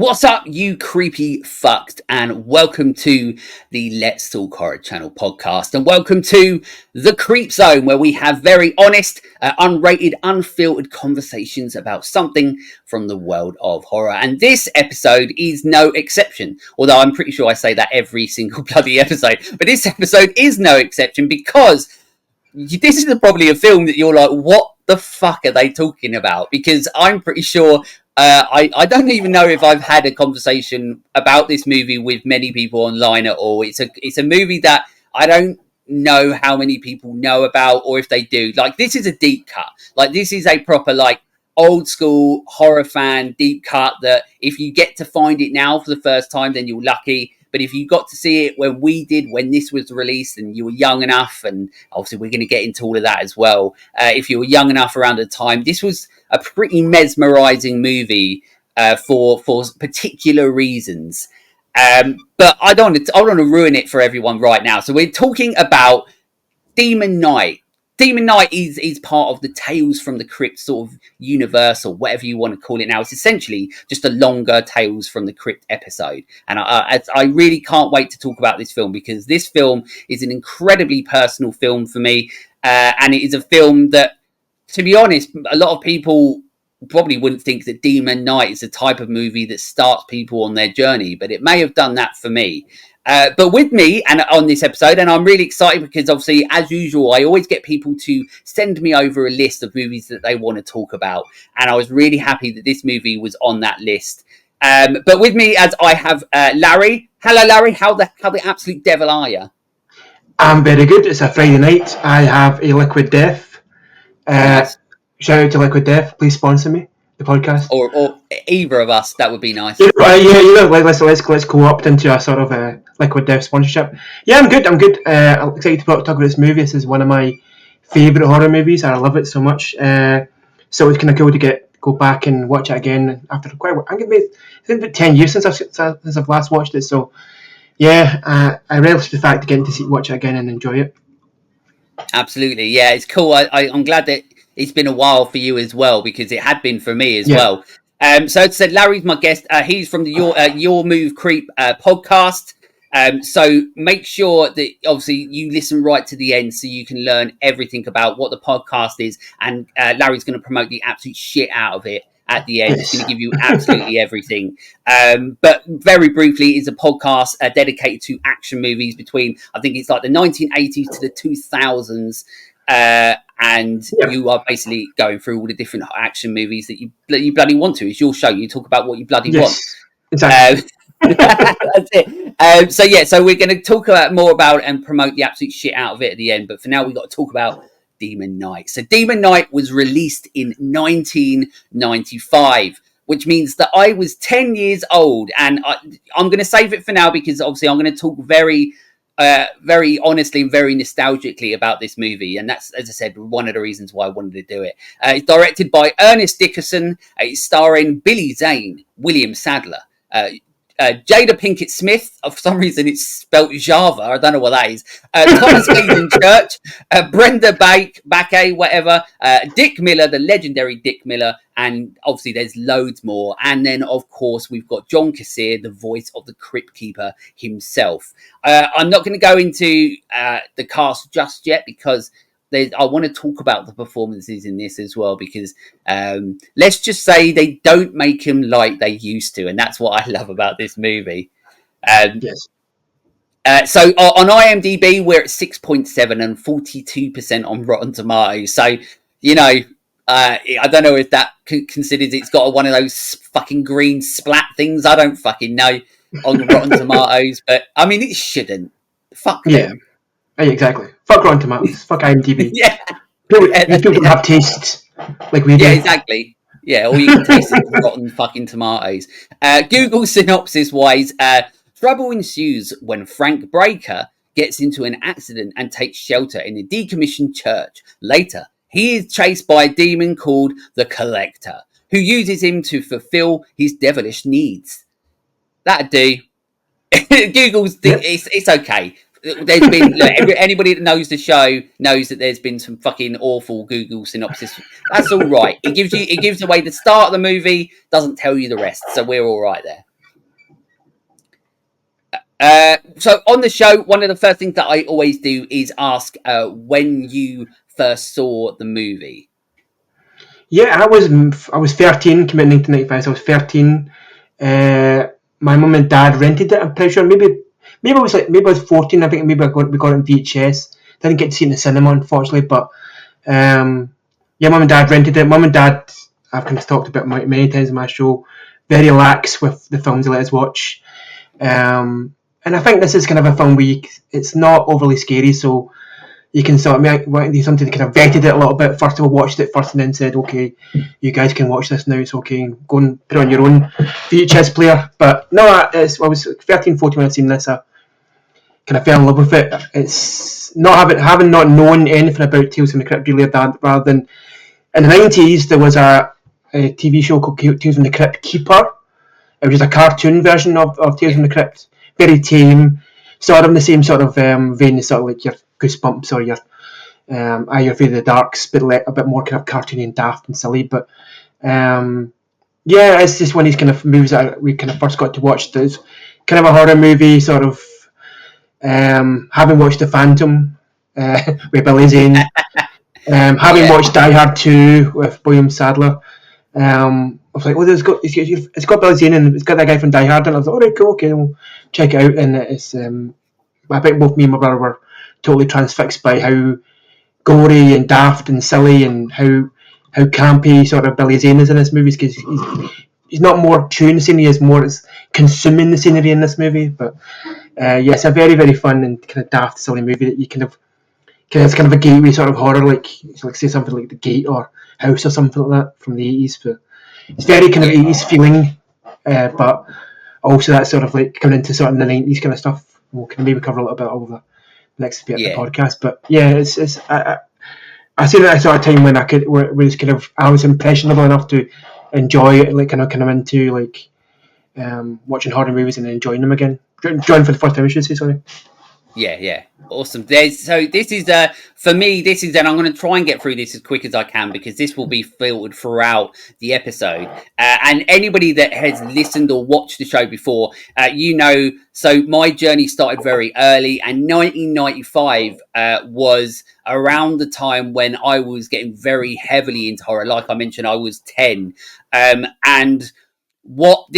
What's up, you creepy fucked, and welcome to the Let's Talk Horror Channel podcast, and welcome to the Creep Zone, where we have very honest, unrated, unfiltered conversations about something from the world of horror. And this episode is no exception, although I'm pretty sure I say that every single bloody episode, but this episode is no exception because this is probably a film that you're like, what the fuck are they talking about? Because I'm pretty sure I don't even know if I've had a conversation about this movie with many people online at all. It's a movie that I don't know how many people know about, or if they do. Like, this is a deep cut. Like, this is a proper, like, old school horror fan deep cut that if you get to find it now for the first time, then you're lucky. But if you got to see it when this was released and you were young enough, and obviously we're going to get into all of that as well. If you were young enough around the time, this was a pretty mesmerizing movie for particular reasons. But I don't want to ruin it for everyone right now. So we're talking about Demon Knight. Demon Knight is part of the Tales from the Crypt sort of universe, or whatever you want to call it now. It's essentially just a longer Tales from the Crypt episode. And I really can't wait to talk about this film, because this film is an incredibly personal film for me. And it is a film that, to be honest, a lot of people probably wouldn't think that Demon Knight is the type of movie that starts people on their journey, but it may have done that for me. But with me and on this episode, and I'm really excited because obviously, as usual, I always get people to send me over a list of movies that they want to talk about. And I was really happy that this movie was on that list. But with me, as I have Larry. Hello, Larry. How the absolute devil are you? I'm very good. It's a Friday night. I have a Liquid Death. Nice. Shout out to Liquid Death. Please sponsor me, the podcast. Or either of us. That would be nice. Let's co-opt into a sort of Liquid Death sponsorship. Yeah, I'm good. I'm excited to talk about this movie. This is one of my favourite horror movies, and I love it so much. So it's kind of cool to go back and watch it again after quite. I think it's been about 10 years since I've last watched it. So yeah, I relish the fact of getting to watch it again and enjoy it. Absolutely, yeah, it's cool. I'm glad that it's been a while for you as well, because it had been for me as well. So as I said, Larry's my guest. He's from the Your Move Creep podcast. So make sure that obviously you listen right to the end so you can learn everything about what the podcast is. And Larry's going to promote the absolute shit out of it at the end. It's going to give you absolutely everything. But very briefly, it's a podcast dedicated to action movies between, I think it's like the 1980s to the 2000s. And you are basically going through all the different action movies that you bloody want to. It's your show. You talk about what you bloody want. Exactly. That's it. So we're going to talk more about and promote the absolute shit out of it at the end. But for now, we've got to talk about Demon Knight. So Demon Knight was released in 1995, which means that I was 10 years old. And I'm going to save it for now, because obviously I'm going to talk very honestly and very nostalgically about this movie, and that's, as I said, one of the reasons why I wanted to do it. It's directed by Ernest Dickerson. It's starring Billy Zane, William Sadler, Jada Pinkett Smith. For some reason it's spelt Java, I don't know what that is. Thomas Hayden Church, Brenda Bakke, whatever, Dick Miller, the legendary Dick Miller, and obviously there's loads more. And then of course we've got John Kassir, the voice of the Crypt Keeper himself. I'm not going to go into the cast just yet, because I want to talk about the performances in this as well, because let's just say they don't make them like they used to, and that's what I love about this movie. Yes. So on IMDb, we're at 6.7 and 42% on Rotten Tomatoes. So, you know, I don't know if that considers it's got one of those fucking green splat things. I don't fucking know on Rotten Tomatoes, but I mean, it shouldn't. Fuck them. Exactly. Fuck Rotten Tomatoes. Fuck IMDb. Yeah. People don't have tastes like we do. Yeah, exactly. Yeah, all you can taste is rotten fucking tomatoes. Google synopsis-wise, trouble ensues when Frank Breaker gets into an accident and takes shelter in a decommissioned church. Later, he is chased by a demon called the Collector, who uses him to fulfill his devilish needs. That'd do. Google's it's okay. There's been anybody that knows the show knows that there's been some fucking awful Google synopsis. That's all right. It gives away the start of the movie, doesn't tell you the rest, so we're all right there. So on the show, one of the first things that I always do is ask when you first saw the movie. Yeah, I was 13, came out in 1995, so I was 13. My mum and dad rented it. I'm pretty sure maybe I was 14. I think maybe we got it on VHS. Didn't get to see it in the cinema, unfortunately, but yeah, mum and dad rented it. Mum and dad, I've kind of talked about many times in my show, very lax with the films they let us watch. And I think this is kind of a film where it's not overly scary, so you can sort of make something kind of vetted it a little bit. First of all, watched it first and then said, okay, you guys can watch this now, it's okay, go and put it on your own VHS player. But no, I was 13, 14 when I seen this. I kind of fell in love with it. It's not having not known anything about Tales from the Crypt really, rather than in the 90s there was a TV show called Tales from the Crypt Keeper. It was just a cartoon version of Tales from the Crypt, very tame, sort of in the same sort of vein as sort of like your Goosebumps or your Are You Afraid of the Darks, but a bit more kind of cartoony and daft and silly. But yeah, it's just one of these kind of movies that we kind of first got to watch. There's kind of a horror movie, sort of having watched The Phantom with Billy Zane, having watched Die Hard 2 with William Sadler. I was like, oh, it's got Billy Zane and it's got that guy from Die Hard, and I was like, all right, cool, okay, we'll check it out. And it's I think both me and my brother were totally transfixed by how gory and daft and silly and how campy sort of Billy Zane is in this movie, because he's not more chewing the scenery, he's more consuming the scenery in this movie. But yeah, it's a very, very fun and kind of daft, silly movie that you it's kind of a gateway sort of horror, like say something like The Gate or House or something like that from the 80s. But it's very kind of 80s feeling, but also that sort of like coming into sort of the 90s kind of stuff. We'll kind of maybe cover a little bit over the next bit of the podcast. But yeah, it's I see that sort of time when I was impressionable enough to enjoy it, like kind of into like watching horror movies and enjoying them again. Enjoying for the first time, I should say. Sorry. Yeah, awesome. So this is for me. This is, and I'm going to try and get through this as quick as I can because this will be filtered throughout the episode. And anybody that has listened or watched the show before, So my journey started very early, and 1995 was around the time when I was getting very heavily into horror. Like I mentioned, I was 10, and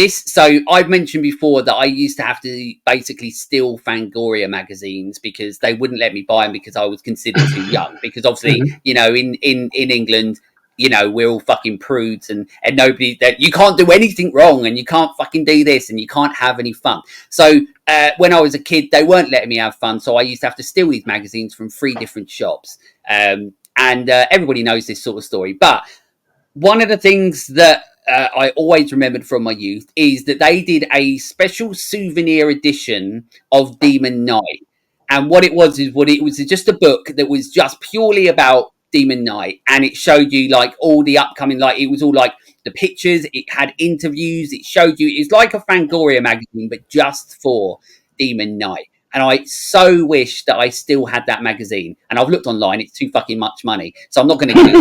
so I've mentioned before that I used to have to basically steal Fangoria magazines because they wouldn't let me buy them because I was considered too young, because obviously in England, we're all fucking prudes, and nobody, that you can't do anything wrong and you can't fucking do this and you can't have any fun. So when I was a kid, they weren't letting me have fun, so I used to have to steal these magazines from 3 different shops, and everybody knows this sort of story. But one of the things that I always remembered from my youth is that they did a special souvenir edition of Demon Knight. And what it was just a book that was just purely about Demon Knight. And it showed you like all the upcoming, like it was all like the pictures, it had interviews, it showed you, it's like a Fangoria magazine, but just for Demon Knight. And I so wish that I still had that magazine. And I've looked online; it's too fucking much money, so I'm not going to do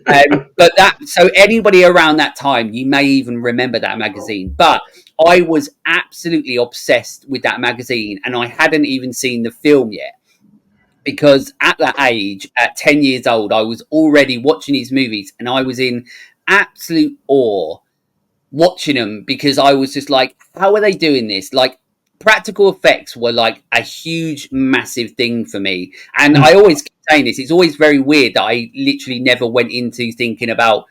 that. But so anybody around that time, you may even remember that magazine. But I was absolutely obsessed with that magazine, and I hadn't even seen the film yet. Because at that age, at 10 years old, I was already watching these movies, and I was in absolute awe watching them, because I was just like, how are they doing this? Like, practical effects were like a huge, massive thing for me. And I always keep saying this, it's always very weird that I literally never went into thinking about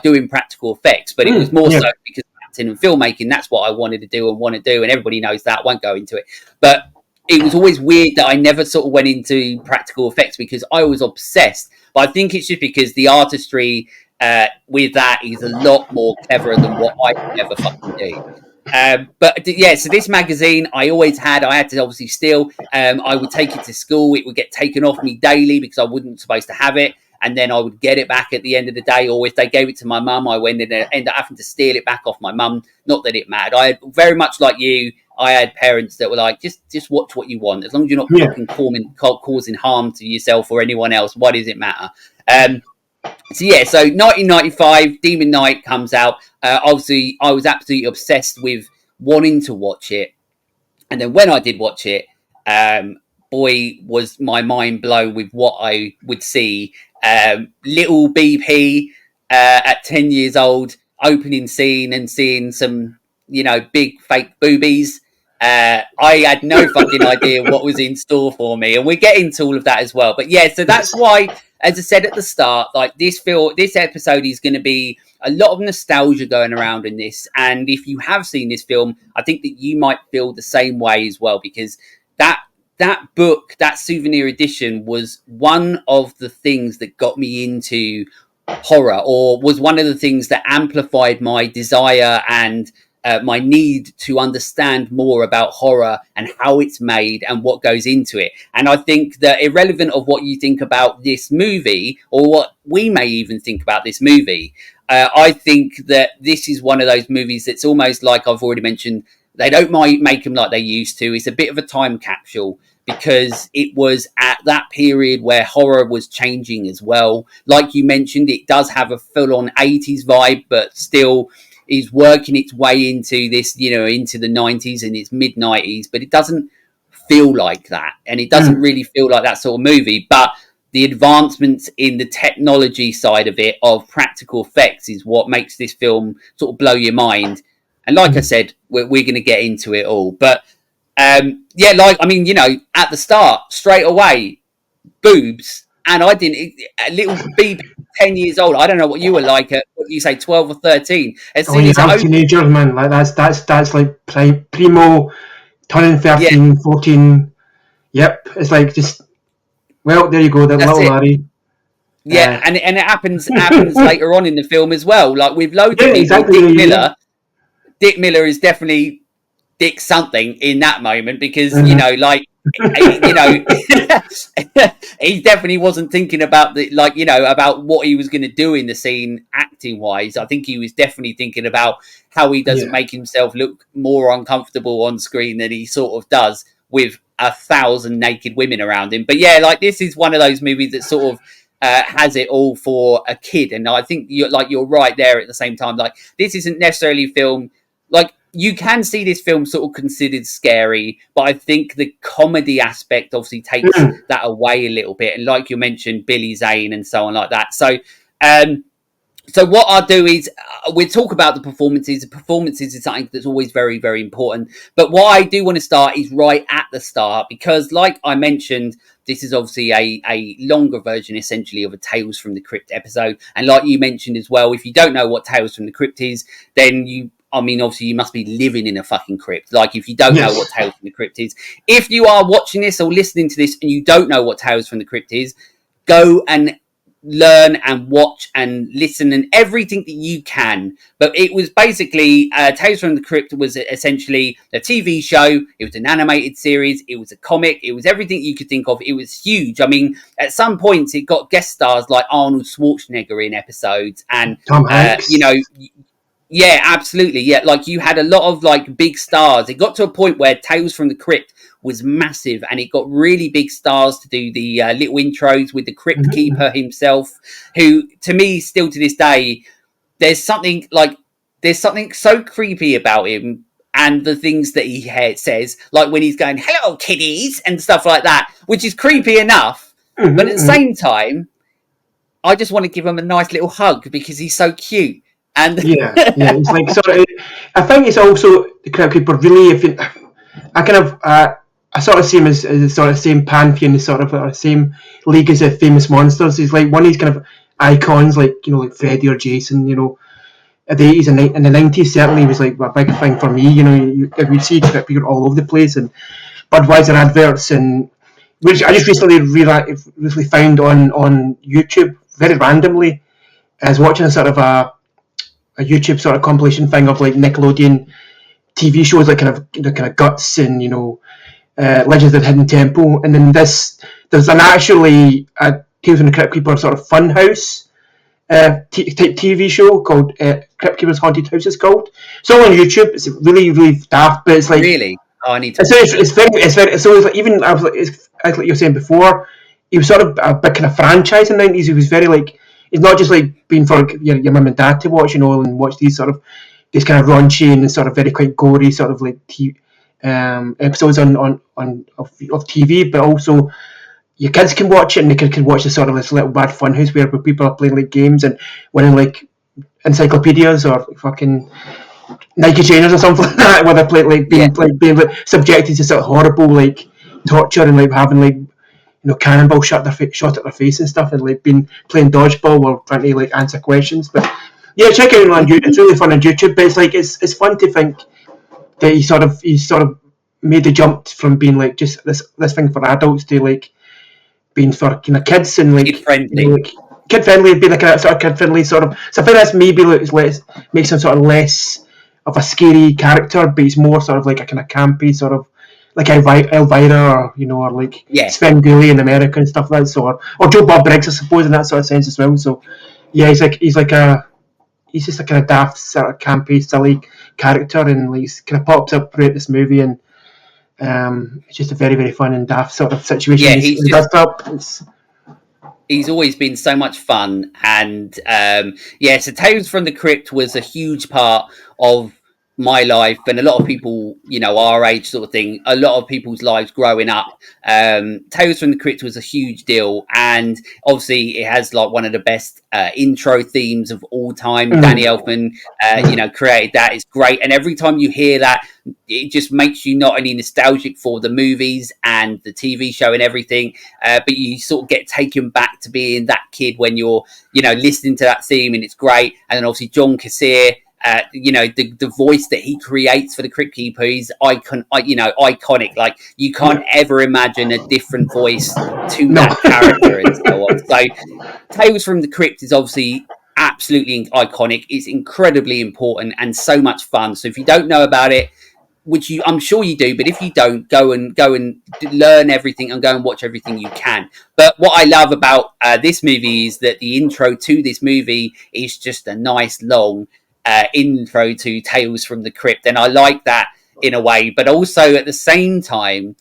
doing practical effects, but it was more so because acting and filmmaking, that's what I wanted to do and want to do, and everybody knows that. I won't go into it. But it was always weird that I never sort of went into practical effects because I was obsessed. But I think it's just because the artistry with that is a lot more clever than what I could ever fucking do. But yeah, so this magazine I had to obviously steal. I would take it to school. It would get taken off me daily because I wasn't supposed to have it. And then I would get it back at the end of the day. Or if they gave it to my mum, I went and ended up having to steal it back off my mum. Not that it mattered. I had, very much like you, I had parents that were like, just watch what you want. As long as you're not fucking causing harm to yourself or anyone else, why does it matter? So 1995, Demon Knight comes out. Obviously, I was absolutely obsessed with wanting to watch it. And then when I did watch it, boy, was my mind blown with what I would see. Little BP at 10 years old, opening scene and seeing some, big fake boobies. I had no fucking idea what was in store for me, and we're getting to all of that as well. But yeah, so that's Yes. why, as I said at the start, like this episode is going to be a lot of nostalgia going around in this. And if you have seen this film, I think that you might feel the same way as well, because that book, that souvenir edition, was one of the things that got me into horror, or was one of the things that amplified my desire and my need to understand more about horror and how it's made and what goes into it. And I think that, irrelevant of what you think about this movie, or what we may even think about this movie, I think that this is one of those movies that's almost like I've already mentioned. They don't make them like they used to. It's a bit of a time capsule, because it was at that period where horror was changing as well. Like you mentioned, it does have a full-on 80s vibe, but still is working its way into this, into the 90s and its mid-90s, but it doesn't feel like that. And it doesn't really feel like that sort of movie. But the advancements in the technology side of it, of practical effects, is what makes this film sort of blow your mind. And like I said, we're going to get into it all. But yeah, at the start, straight away, boobs. And I didn't, a little baby, 10 years old. I don't know what you were like at, what you say, 12 or 13. As Oh, soon you as it have opened, teenagers, man. Like that's like primo, turning yeah, 13, 14. Yep, it's like just, well, there you go, that that's little it. laddie. Yeah, and it happens later on in the film as well. Like with loads Yeah, of people, exactly. Yeah. Dick Miller is definitely Dick something in that moment, because Uh-huh. you know he definitely wasn't thinking about about what he was going to do in the scene acting wise. I think he was definitely thinking about how he doesn't Yeah. make himself look more uncomfortable on screen than he sort of does with 1,000 naked women around him. But yeah, like this is one of those movies that sort of has it all for a kid. And I think you're right there at the same time. Like this isn't necessarily a film, like you can see this film sort of considered scary, but I think the comedy aspect obviously takes Mm. that away a little bit. And like you mentioned, Billy Zane and so on like that. Um, so what I'll do is we'll talk about the performances. The performances is something that's always very, very important. But what I do want to start is right at the start, because like I mentioned, this is obviously a longer version essentially of a Tales from the Crypt episode. And like you mentioned as well, if you don't know what Tales from the Crypt is, then obviously you must be living in a fucking crypt. Like if you don't know what Yes. Tales from the Crypt is. If you are watching this or listening to this and you don't know what Tales from the Crypt is, go and learn and watch and listen and everything that you can. But it was basically Tales from the Crypt was essentially a TV show. It was an animated series. It was a comic. It was everything you could think of. It was huge. I mean, at some points it got guest stars like Arnold Schwarzenegger in episodes, and Tom uh, Hanks. you know yeah, absolutely. Yeah, like you had a lot of like big stars. It got to a point where Tales from the Crypt was massive, and it got really big stars to do the little intros with the Crypt Mm-hmm. Keeper himself, who to me still to this day, there's something like there's something so creepy about him and the things that he says, like when he's going "Hello, kiddies" and stuff like that, which is creepy enough, but at the Mm-hmm. same time, I just want to give him a nice little hug because he's so cute. And Yeah, yeah. It's like sort of. I think it's also the Crypt Keeper. Really, if it, I kind of, I sort of see him as sort of same pantheon, as sort of same league as the famous monsters. He's like one of these kind of icons, like like Freddy or Jason. At the 80s and in the 90s, certainly was like a big thing for me. You see Crypt Keeper all over the place, and Budweiser adverts, and which I just recently found on YouTube very randomly. I was watching a sort of a YouTube sort of compilation thing of like Nickelodeon TV shows, like kind of Guts and Legends of the Hidden Temple, and then there's an actually a Tales from the Crypt Keeper sort of fun house type TV show called Crypt Keeper's Haunted House. It's called. It's all on YouTube. It's really really daft, but it's like really, oh, I need to it's watch it's, this. it's very it's very so it's like even I was like it's like you were saying before, he was sort of a big kind of franchise in the 90s. He was very like he's not just like being for like, your mum and dad to watch, and watch these sort of these kind of raunchy and sort of very quite gory sort of like episodes of TV, but also your kids can watch it and they can watch the sort of this little bad fun house where people are playing like games and winning like encyclopedias or fucking Nike trainers or something like that, where they're being like subjected to sort of horrible like torture and like having like cannonball shot at their face and stuff, and like being playing dodgeball while trying to like answer questions. But yeah, check it out on YouTube. It's really fun on YouTube. But it's fun to think that he sort of made the jump from being like just this thing for adults to like being for kind of kids and like Kid friendly. like kid friendly, be like a sort of kid friendly sort of. So I think that's maybe like makes him sort of less of a scary character, but he's more sort of like a kind of campy sort of like Elvira or like Sven Dooley in America and stuff like that. So or Joe Bob Briggs, I suppose, in that sort of sense as well. So yeah, he's just a kind of daft sort of campy, silly character, and like, he's kind of pops up throughout this movie and. It's just a very, very fun and daft sort of situation. Yeah, He does up. He's always been so much fun, and so Tales from the Crypt was a huge part of my life, and a lot of people, our age sort of thing, a lot of people's lives growing up. Tales from the Crypt was a huge deal, and obviously it has like one of the best intro themes of all time. Danny Elfman, created that. It's great, and every time you hear that, it just makes you not only nostalgic for the movies and the TV show and everything, but you sort of get taken back to being that kid when you're, listening to that theme, and it's great. And then obviously John Cassier, the voice that he creates for the Crypt Keeper is iconic. Like you can't ever imagine a different voice to that character and so on. So Tales from the Crypt is obviously absolutely iconic. It's incredibly important and so much fun. So if you don't know about it, which I'm sure you do, but if you don't, go and learn everything and go and watch everything you can. But what I love about this movie is that the intro to this movie is just a nice long intro to Tales from the Crypt, and I like that in a way. But also at the same time,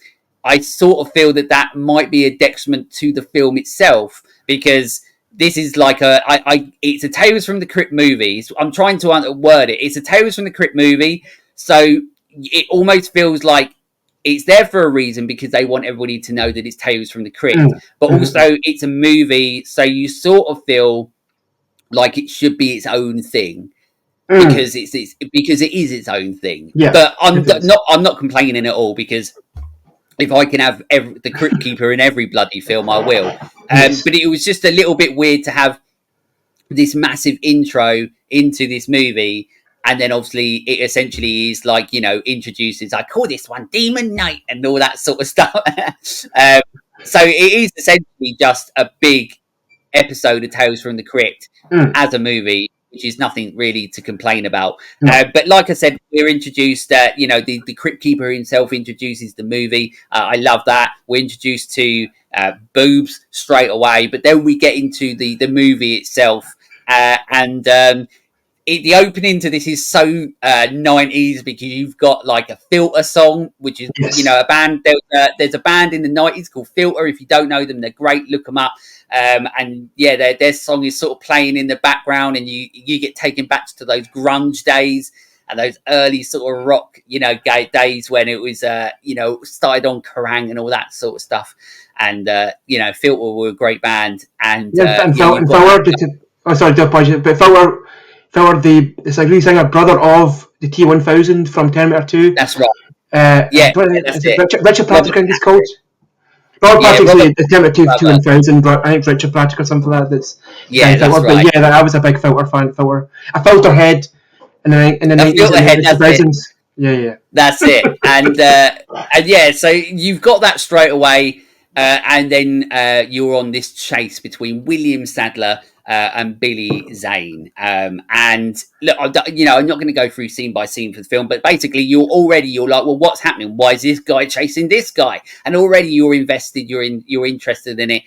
I sort of feel that might be a detriment to the film itself, because this is like it's a Tales from the Crypt movie. So I'm trying to word it. It's a Tales from the Crypt movie, so it almost feels like it's there for a reason, because they want everybody to know that it's Tales from the Crypt. But also it's a movie, so you sort of feel like it should be its own thing, because it is its own thing. Yeah, but I'm not complaining at all, because if I can have the Crypt Keeper in every bloody film, I will. But it was just a little bit weird to have this massive intro into this movie, and then obviously it essentially is like, introduces, I call this one Demon Night and all that sort of stuff. So it is essentially just a big episode of Tales from the Crypt as a movie, which is nothing really to complain about. But like I said, we're introduced, the Crypt Keeper himself introduces the movie. I love that. We're introduced to boobs straight away, but then we get into the movie itself. The opening to this is so 90s, because you've got like a Filter song, which is a band. There's a band in the 90s called Filter. If you don't know them, they're great. Look them up. Their song is sort of playing in the background, and you get taken back to those grunge days and those early sort of rock, days when it was started on Kerrang and all that sort of stuff. And Filter were a great band. And sorry to apologize, but Filter, it's like lead singer, brother of the T-1000 from Terminator 2. That's right. That's it. Richard Patrick, I think it's called. Robert Patrick's the Terminator 2000, but I think Richard Patrick or something like that. That's Filter. Right. But I was a big Filter fan. A Filter head in the 90s and the 2000s. Yeah. That's it. So you've got that straight away, and then you're on this chase between William Sadler and Billy Zane. And look, I'm not going to go through scene by scene for the film, but basically you're like, well, what's happening? Why is this guy chasing this guy? And already you're invested. You're interested in it.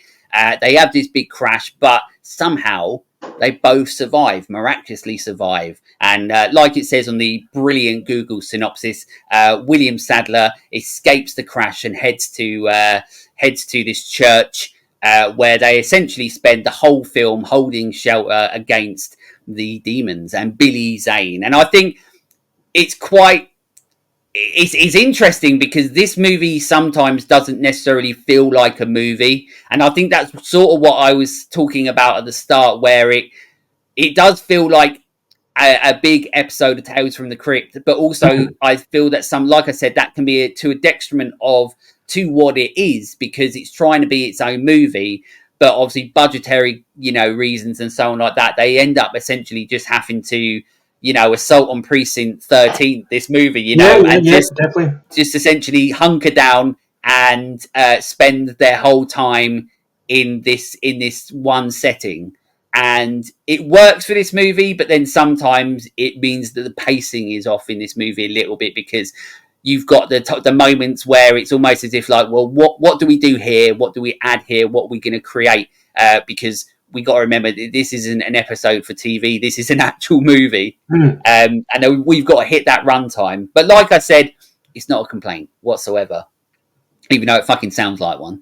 They have this big crash, but somehow they both miraculously survive. And like it says on the brilliant Google synopsis, William Sadler escapes the crash and heads to this church, where they essentially spend the whole film holding shelter against the demons and Billy Zane. And I think it's quite it's interesting because this movie sometimes doesn't necessarily feel like a movie, and I think that's sort of what I was talking about at the start, where it does feel like a big episode of Tales from the Crypt, but also I feel that like I said, that can be to a detriment of to what it is, because it's trying to be its own movie, but obviously budgetary, reasons and so on like that, they end up essentially just having to, assault on Precinct 13, this movie, and Yeah, definitely. just essentially hunker down and spend their whole time in this one setting. And it works for this movie, but then sometimes it means that the pacing is off in this movie a little bit, because you've got the moments where it's almost as if like, well, what do we do here? What do we add here? What are we going to create? Because we got to remember this isn't an episode for TV. This is an actual movie, and we've got to hit that runtime. But like I said, it's not a complaint whatsoever, even though it fucking sounds like one.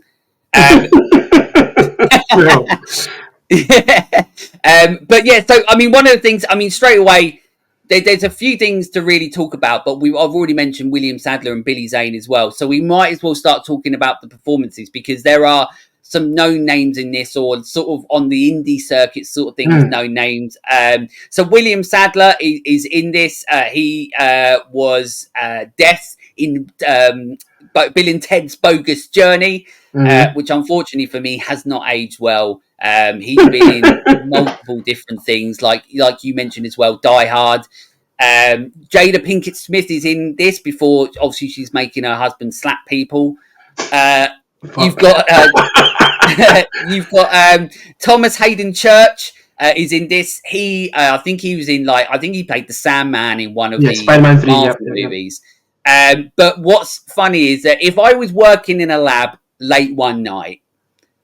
But yeah, so I mean, one of the things, I mean, straight away, there's a few things to really talk about, but I've already mentioned William Sadler and Billy Zane as well, so we might as well start talking about the performances, because there are some known names in this, or sort of on the indie circuit sort of things, known names. So William Sadler is in this. He was Death in Bill and Ted's Bogus Journey, which unfortunately for me has not aged well. He's been in multiple different things, like you mentioned as well, Die Hard. Jada Pinkett Smith is in this, before obviously she's making her husband slap people. You've got Thomas Hayden Church is in this. I think he was in I think he played the Sandman in one of the Spider-Man 3, Marvel movies. But what's funny is that if I was working in a lab late one night,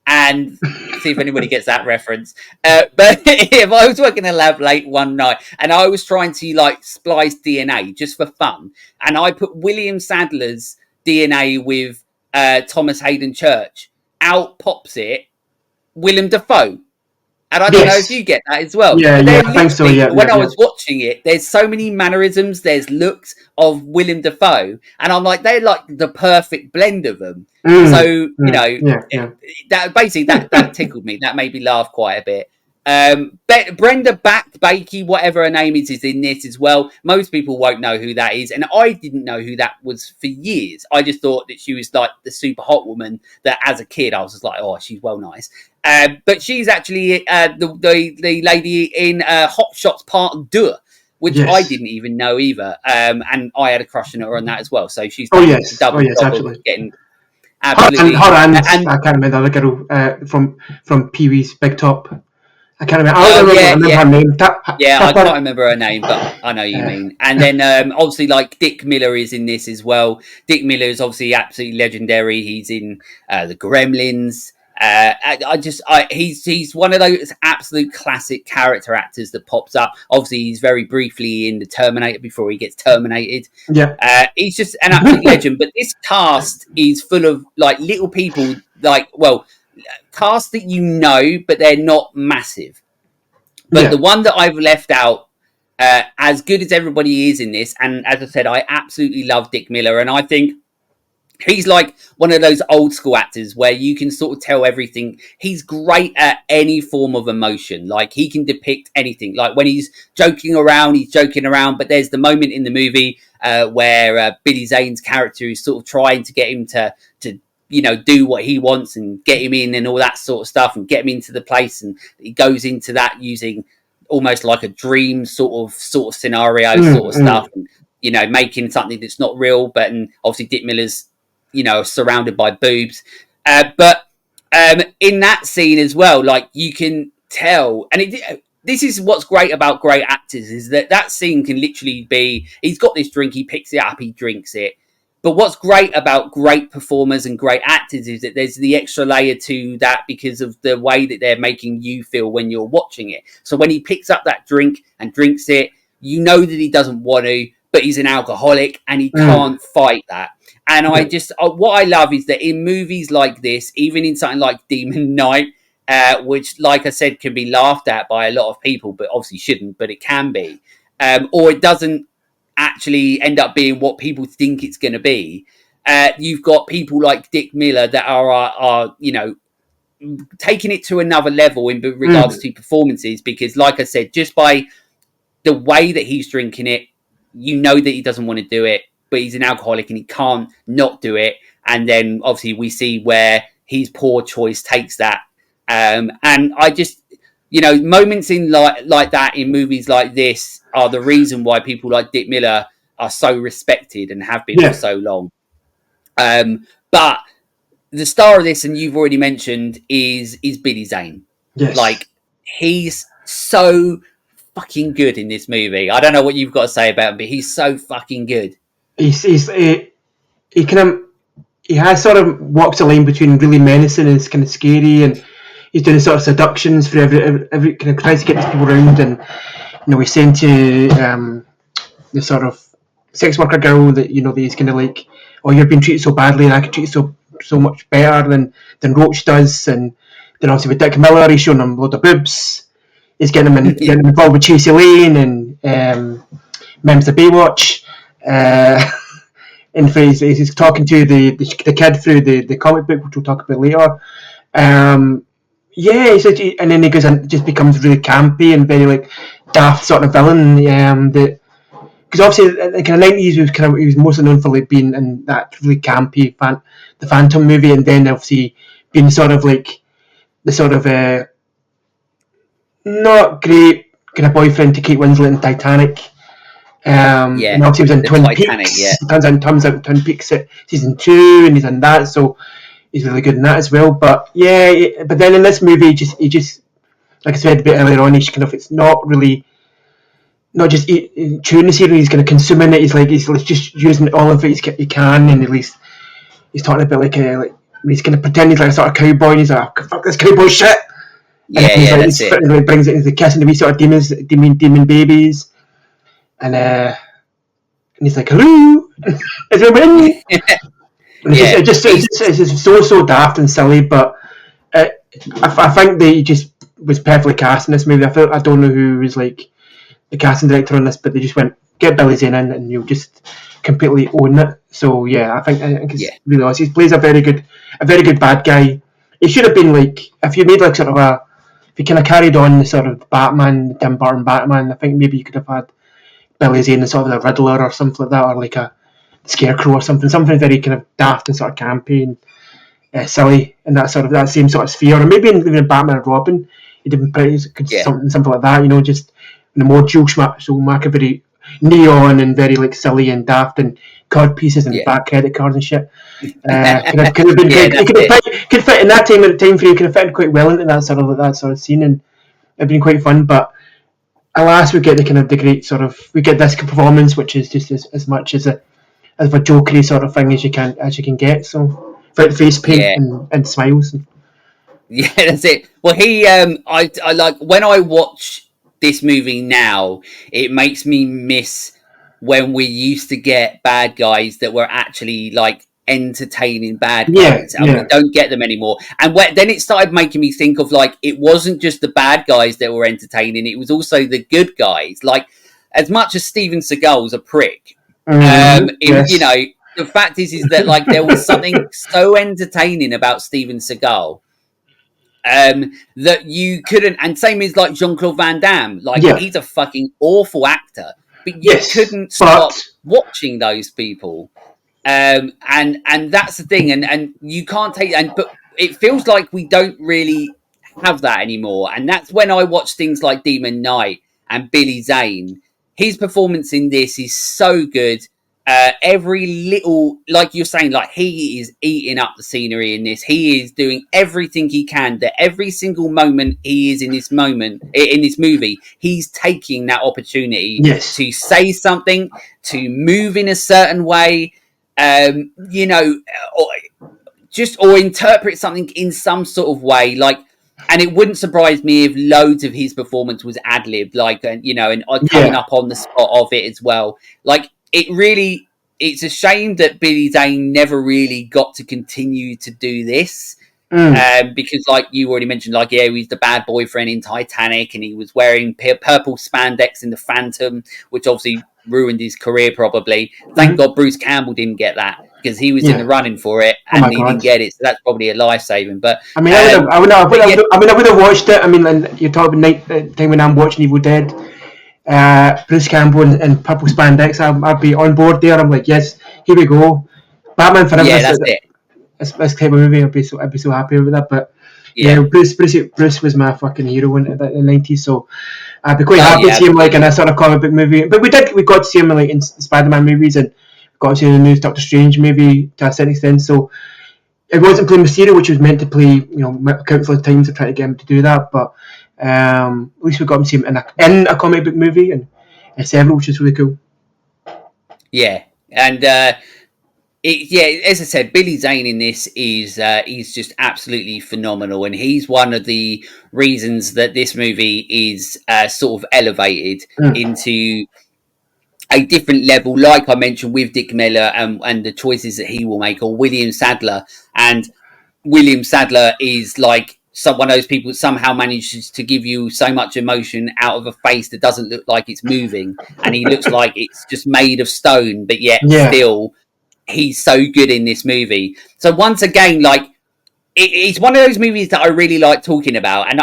and see if anybody gets that reference. But if I was working in a lab late one night and I was trying to splice DNA just for fun, and I put William Sadler's DNA with Thomas Hayden Church, out pops it Willem Dafoe. And I don't know if you get that as well. Yeah, I think so. Yeah, when I was watching it, there's so many mannerisms, there's looks of Willem Dafoe, and I'm like, they're like the perfect blend of them. That basically that tickled me. That made me laugh quite a bit. Brenda Bakey, whatever her name is in this as well. Most people won't know who that is, and I didn't know who that was for years. I just thought that she was like the super hot woman that, as a kid, I was just like, oh, she's well nice. But she's actually the lady in Hot Shots Part 2, which I didn't even know either. And I had a crush on her on that as well. So she's double absolutely getting absolutely. And I can't remember the other girl from Pee Wee's Big Top. I can't remember. I remember her name. I can't remember her name, but I know you mean. And then obviously, Dick Miller is in this as well. Dick Miller is obviously absolutely legendary. He's in the Gremlins. He's one of those absolute classic character actors that pops up. Obviously, he's very briefly in the Terminator before he gets terminated. Yeah, he's just an absolute legend. But this cast is full of little people, cast that you know, but they're not massive. But the one that I've left out, as good as everybody is in this, and as I said, I absolutely love Dick Miller, and I think he's like one of those old school actors where you can sort of tell everything. He's great at any form of emotion. He can depict anything. When he's joking around, he's joking around. But there's the moment in the movie where Billy Zane's character is sort of trying to get him to do what he wants and get him in and all that sort of stuff and get him into the place. And he goes into that using almost like a dream sort of scenario stuff. And, making something that's not real. But and obviously Dick Miller's, surrounded by boobs. But in that scene as well, you can tell, and this is what's great about great actors, is that scene can literally be, he's got this drink, he picks it up, he drinks it. But what's great about great performers and great actors is that there's the extra layer to that because of the way that they're making you feel when you're watching it. So when he picks up that drink and drinks it, you know that he doesn't want to, but he's an alcoholic and he can't fight that. And what I love is that in movies like this, even in something like Demon Knight, which, like I said, can be laughed at by a lot of people, but obviously shouldn't, but it can be, or it doesn't actually end up being what people think it's going to be. You've got people like Dick Miller that are taking it to another level in regards Mm. to performances, because like I said, just by the way that he's drinking it, you know that he doesn't want to do it, but he's an alcoholic and he can't not do it. And then obviously we see where his poor choice takes that. And I just, moments in like that in movies like this are the reason why people like Dick Miller are so respected and have been for Yeah. so long. But the star of this, and you've already mentioned, is Billy Zane. Yes. Like, he's so fucking good in this movie. I don't know what you've got to say about him, but he's so fucking good. He's he kind of he has sort of walks a line between really menacing and it's kind of scary, and he's doing sort of seductions for every kind of tries to get these people around, and he's saying to the sort of sex worker girl that that he's kind of like, oh, you're being treated so badly, and I can treat you so much better than Roach does, and then obviously with Dick Miller, he's showing him a load of boobs. He's Yeah. getting involved with Chasey Lane and members of Baywatch. And he's talking to the kid through the comic book, which we'll talk about later. Yeah, and then he goes and just becomes really campy and very like daft sort of villain. That because obviously in the kind of 90s he was mostly known for like being in that really campy the Phantom movie, and then obviously being sort of like the sort of not great kind of boyfriend to Kate Winslet in Titanic. Yeah. And obviously he was in The Twin Titanic, Peaks. yeah. Turns out Twin Peaks at season 2, and he's in that, so he's really good in that as well. But yeah, but then in this movie, he just like I said a bit earlier on, it's not really not just chewing the cereal. He's kind of consuming it. He's just using all of it he can, and at least he's talking about like he's going to pretend he's like a sort of cowboy, and he's like, oh, fuck this cowboy shit. And Yeah, he's yeah, like, that's it. he brings it into the kissing the wee sort of demon babies, and he's like, hello, is it me? And Yeah. it's just so daft and silly, but uh, I think that he just was perfectly cast in this movie. I don't know who was like the casting director on this, but they just went get Billy Zane in, and you'll just completely own it. So yeah, I think it's Yeah. really awesome. He plays a very good bad guy. He should have been like, if you made like sort of if you kind of carried on the sort of Batman, the Tim Burton Batman, I think maybe you could have had Billy Zane as sort of the Riddler or something like that, or like a Scarecrow or something very kind of daft and sort of campy and silly in that same sort of sphere, or maybe even Batman and Robin. He'd have been pretty Yeah. something like that, just in the more Joe Schumacher, very neon and very like silly and daft and card pieces and Yeah. back credit cards and shit. Could have been Yeah, that's it. could fit in that time frame. Could have fit quite well into that sort of scene, and it'd been quite fun. But alas, we get the great sort of we get this performance, which is just as much as a jokery sort of thing as you can get. So face paint Yeah. and smiles. Yeah, that's it. Well, I like when I watch this movie now, it makes me miss when we used to get bad guys that were actually like entertaining bad Yeah, guys, and we yeah, don't get them anymore. And then it started making me think of like it wasn't just the bad guys that were entertaining; it was also the good guys. Like as much as Steven Seagal's a prick, yes, the fact is that like there was something so entertaining about Steven Seagal that you couldn't, and same as like Jean-Claude Van Damme, like yeah, he's a fucking awful actor, but you yes, couldn't but stop watching those people. And that's the thing, and you can't take, and but it feels like we don't really have that anymore. And that's when I watch things like Demon Knight and Billy Zane. His performance in this is so good. Every little, like you're saying, like he is eating up the scenery in this. He is doing everything he can. That every single moment he is in this movie, he's taking that opportunity yes, to say something, to move in a certain way, or or interpret something in some sort of way. Like, and it wouldn't surprise me if loads of his performance was ad libbed, like, and coming yeah, up on the spot of it as well. Like, it's a shame that Billy Zane never really got to continue to do this. mm, Because, like you already mentioned, like, yeah, he was the bad boyfriend in Titanic, and he was wearing purple spandex in the Phantom, which obviously ruined his career probably. Thank Mhm. God Bruce Campbell didn't get that, because he was in the Yeah. running for it Oh my and he didn't god. get it. So that's probably a life saving. I mean, I would have, I would have, But yeah, I mean, I would have watched it. I mean, and you're talking about night time when I'm watching Evil Dead, Bruce Campbell and purple spandex. I'd be on board there. I'm like, yes, here we go. Batman Forever. yeah, that's it. This type of movie. I'd be so happy with that. But yeah, Yeah. Bruce was my fucking hero in the '90s. So I'd be quite Oh happy to yeah, see him like in absolutely. a sort of comic book movie. But we got to see him like in Spider-Man movies and got to see the new Doctor Strange movie to a certain extent. So it wasn't playing Mysterio, which was meant to play, countless times to try to get him to do that. But at least we got to see him in a comic book movie and several, which is really cool. Yeah. And yeah, as I said, Billy Zane in this is he's just absolutely phenomenal, and he's one of the reasons that this movie is sort of elevated Mm. into a different level. Like I mentioned with Dick Miller and the choices that he will make, or William Sadler, and William Sadler is like one of those people that somehow manages to give you so much emotion out of a face that doesn't look like it's moving, and he looks like it's just made of stone, but yet Yeah. still he's so good in this movie. So once again, like it's one of those movies that I really like talking about, and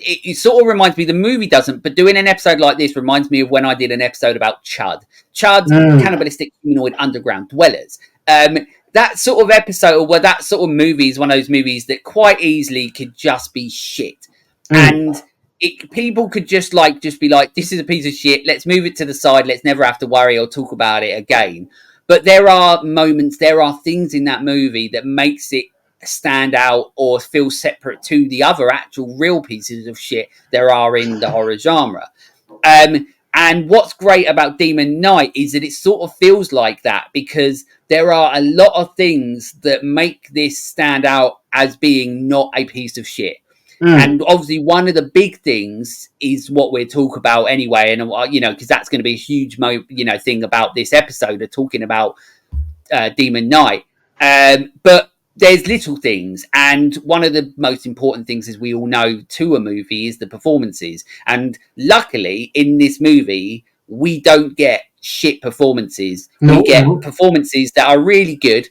it sort of reminds me. The movie doesn't, but doing an episode like this reminds me of when I did an episode about Chud, Mm. cannibalistic humanoid underground dwellers. That sort of episode, or that sort of movie, is one of those movies that quite easily could just be shit, Mm. and people could just be like, "This is a piece of shit. Let's move it to the side. Let's never have to worry or talk about it again." But there are moments, there are things in that movie that makes it stand out or feel separate to the other actual real pieces of shit there are in the horror genre. And what's great about Demon Knight is that it sort of feels like that, because there are a lot of things that make this stand out as being not a piece of shit. Mm. And obviously, one of the big things is what we're talking about anyway, and because that's going to be a huge, thing about this episode of talking about Demon Knight. But there's little things, and one of the most important things, as we all know, to a movie is the performances. And luckily, in this movie, we don't get shit performances. We No, get no. performances that are really good,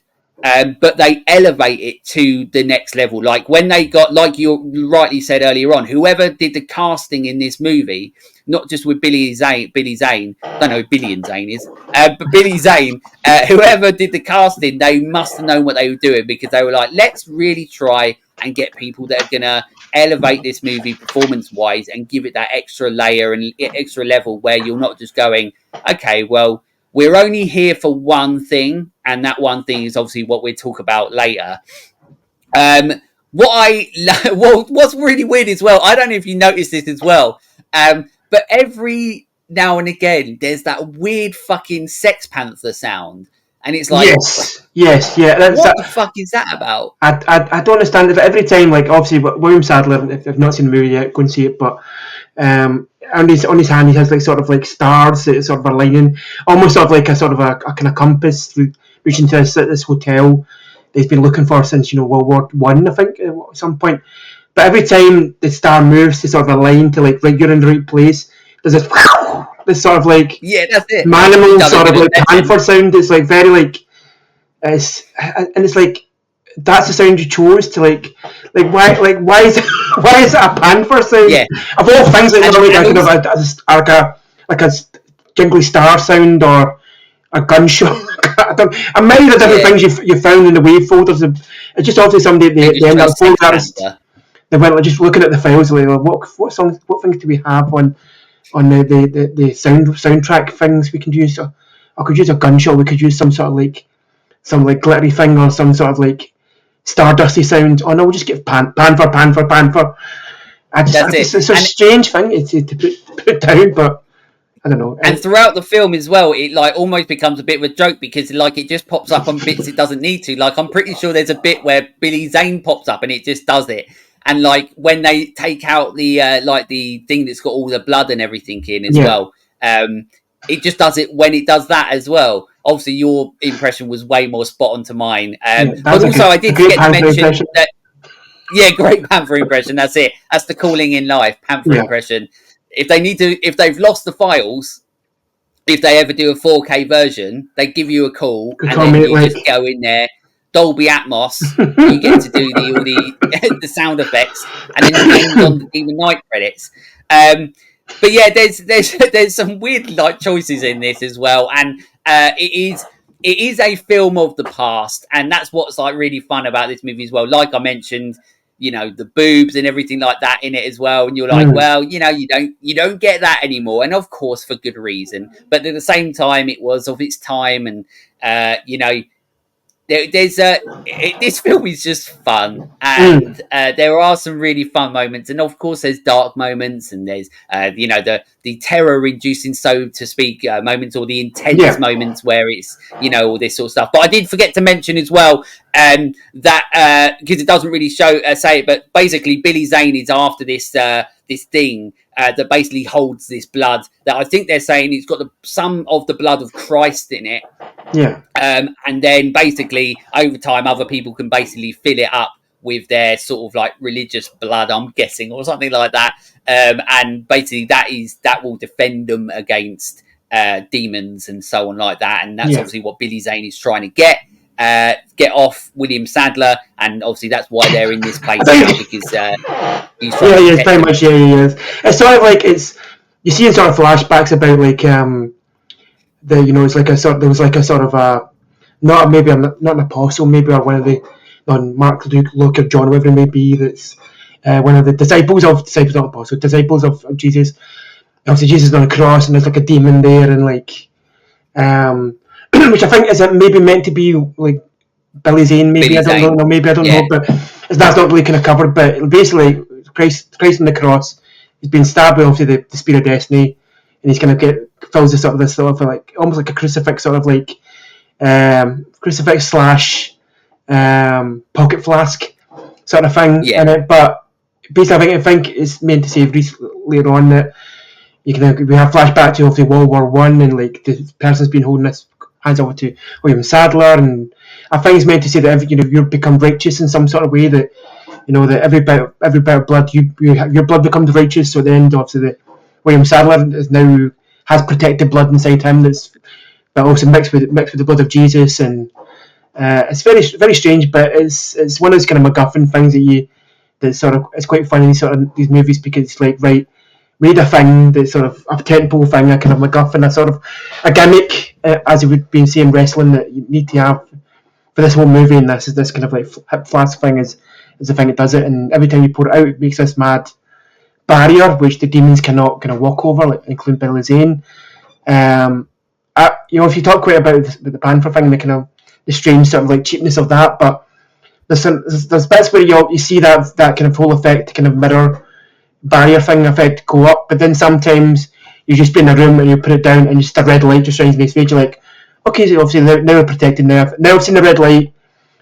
but they elevate it to the next level. Like when they got, like you rightly said earlier on, whoever did the casting in this movie, not just with Billy Zane, I don't know who Billy and Zane is, but Billy Zane, whoever did the casting, they must have known what they were doing, because they were like, let's really try and get people that are going to elevate this movie performance wise and give it that extra layer and extra level, where you're not just going, okay, well, we're only here for one thing, and that one thing is obviously what we'll talk about later. Um, what's really weird as well, I don't know if you noticed this as well, but every now and again there's that weird fucking Sex Panther sound, and it's like, Yes, yes, yeah. That's what that. the fuck is that about? I don't understand it. Every time, like obviously, William Sadler. If you've not seen the movie yet, go and see it. But on his hand, he has like sort of like stars that sort of are lining, almost sort of like a sort of a kind of compass through, reaching to this hotel they've been looking for since World War One, I think, at some point. But every time the star moves to sort of align to like you're in the right place, there's this sort of like Yeah, that's it. You've manimal done a sort of good like impression. panther sound. It's like very like and it's like that's the sound you chose to why is why is it a panther sound Yeah, of all things, like and like a and kind of also, like a jingly star sound or a gunshot. And many of the different yeah, things you found in the wave folders. It's just obviously somebody at they the just end of chose the folder Sex artist. Panther. They went like just looking at the files, like what songs, what things do we have on the soundtrack things we can use. So I could use a gunshot. We could use some like glittery thing or some sort of like stardusty sound. Oh no, we'll just get panther. I That's just it. it's a strange thing to put down, but I don't know. And throughout the film as well, it like almost becomes a bit of a joke, because like it just pops up on bits it doesn't need to. Like I'm pretty sure there's a bit where Billy Zane pops up and it just does it. And like when they take out the like the thing that's got all the blood and everything in as Yeah, well, it just does it when it does that as well. Obviously, your impression was way more spot on to mine. yeah, that But was also, I a did great forget to panther mention impression. that, yeah, great Panther impression. That's it. That's the calling in life, Panther Yeah, impression. If they've lost the files, if they ever do a 4K version, they give you a call Good and call, then mate. you Like, just go in there, Dolby Atmos. You get to do the all the the sound effects, and then you end on the Demon Knight credits. But yeah, there's some weird like choices in this as well, and it is a film of the past, and that's what's like really fun about this movie as well. Like I mentioned, the boobs and everything like that in it as well, and you're like, well, you don't get that anymore, and of course for good reason. But at the same time, it was of its time, and there's this film is just fun, and there are some really fun moments, and of course there's dark moments, and there's the terror inducing, so to speak, moments, or the intense yeah, moments where it's all this sort of stuff. But I did forget to mention as well that because it doesn't really say it, but basically Billy Zane is after this thing that basically holds this blood that I think they're saying it's got some of the blood of Christ in it. yeah, And then basically over time, other people can basically fill it up with their sort of like religious blood, I'm guessing, or something like that. And basically that will defend them against demons and so on like that. And that's yeah. obviously what Billy Zane is trying to get off William Sadler. And obviously that's why they're in this place now, because he's trying Yeah, to he is protect very them. much. Yeah, he is. It's sort of like you see in sort of flashbacks about like it's like a sort there was like a sort of a not maybe not an apostle, maybe, or one of the on Mark, Luke, or John, whatever it may be, that's one of the disciples, not apostles, disciples of Jesus. Obviously Jesus is on a cross and there's like a demon there, and like which I think is maybe meant to be like Billy Zane, maybe, Billy I don't know, Zane. no, maybe, I don't Yeah. know, but that's not really kind of covered. But basically, Christ on the cross, he's been stabbed with obviously the spear of destiny, and he's kind of fills this up with this sort of like almost like a crucifix, sort of like crucifix slash pocket flask sort of thing Yeah. in it. But basically, I think it's meant to say later on that we have flashback to obviously World War One, and like the person's been holding this hands over to William Sadler, and I think it's meant to say that you become righteous in some sort of way, that that every bit of blood your blood becomes righteous. So at the end, obviously, William Sadler is now has protected blood inside him that's but also mixed with the blood of Jesus, and it's very very strange, but it's one of those kind of MacGuffin things that sort of it's quite funny these movies, because it's like, right, we need a thing that's sort of a tentpole thing, a kind of MacGuffin, a sort of a gimmick, as you would be saying wrestling, that you need to have for this whole movie, and this kind of like hip flask thing is the thing that does it, and every time you pour it out, it makes this mad barrier which the demons cannot kind of walk over, like including Billy Zane. If you talk quite about the Panther thing, the kind of the strange sort of like cheapness of that, but there's bits where you see that kind of whole effect, kind of mirror barrier thing effect go up, but then sometimes you just be in a room and you put it down and just a red light just shines in his face. You're like, okay, so obviously now we're protected. Now I've seen the red light.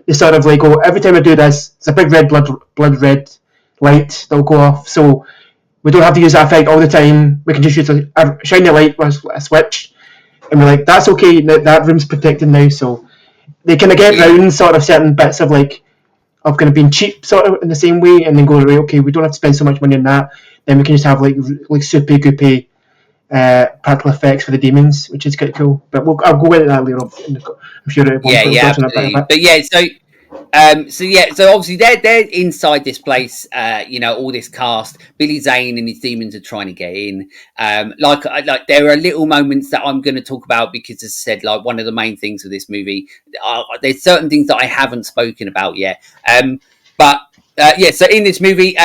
It's sort of like, oh, every time I do this, it's a big red blood red light that'll go off. So we don't have to use that effect all the time. We can just use a shiny light with a switch, and we're like, that's okay. That room's protected now. So they kind of get Yeah. round sort of certain bits of like of kind of being cheap, sort of in the same way, and then go, right, okay, we don't have to spend so much money on that. Then we can just have like soupy goopy practical effects for the demons, which is quite cool. But I'll go into that later on. I'm sure at one Yeah, point we'll yeah, touch on it a absolutely. bit. But yeah, so obviously they're inside this place. All this cast, Billy Zane and his demons are trying to get in. Like there are little moments that I'm going to talk about, because, as I said, like one of the main things of this movie, there's certain things that I haven't spoken about yet. But yeah, so in this movie,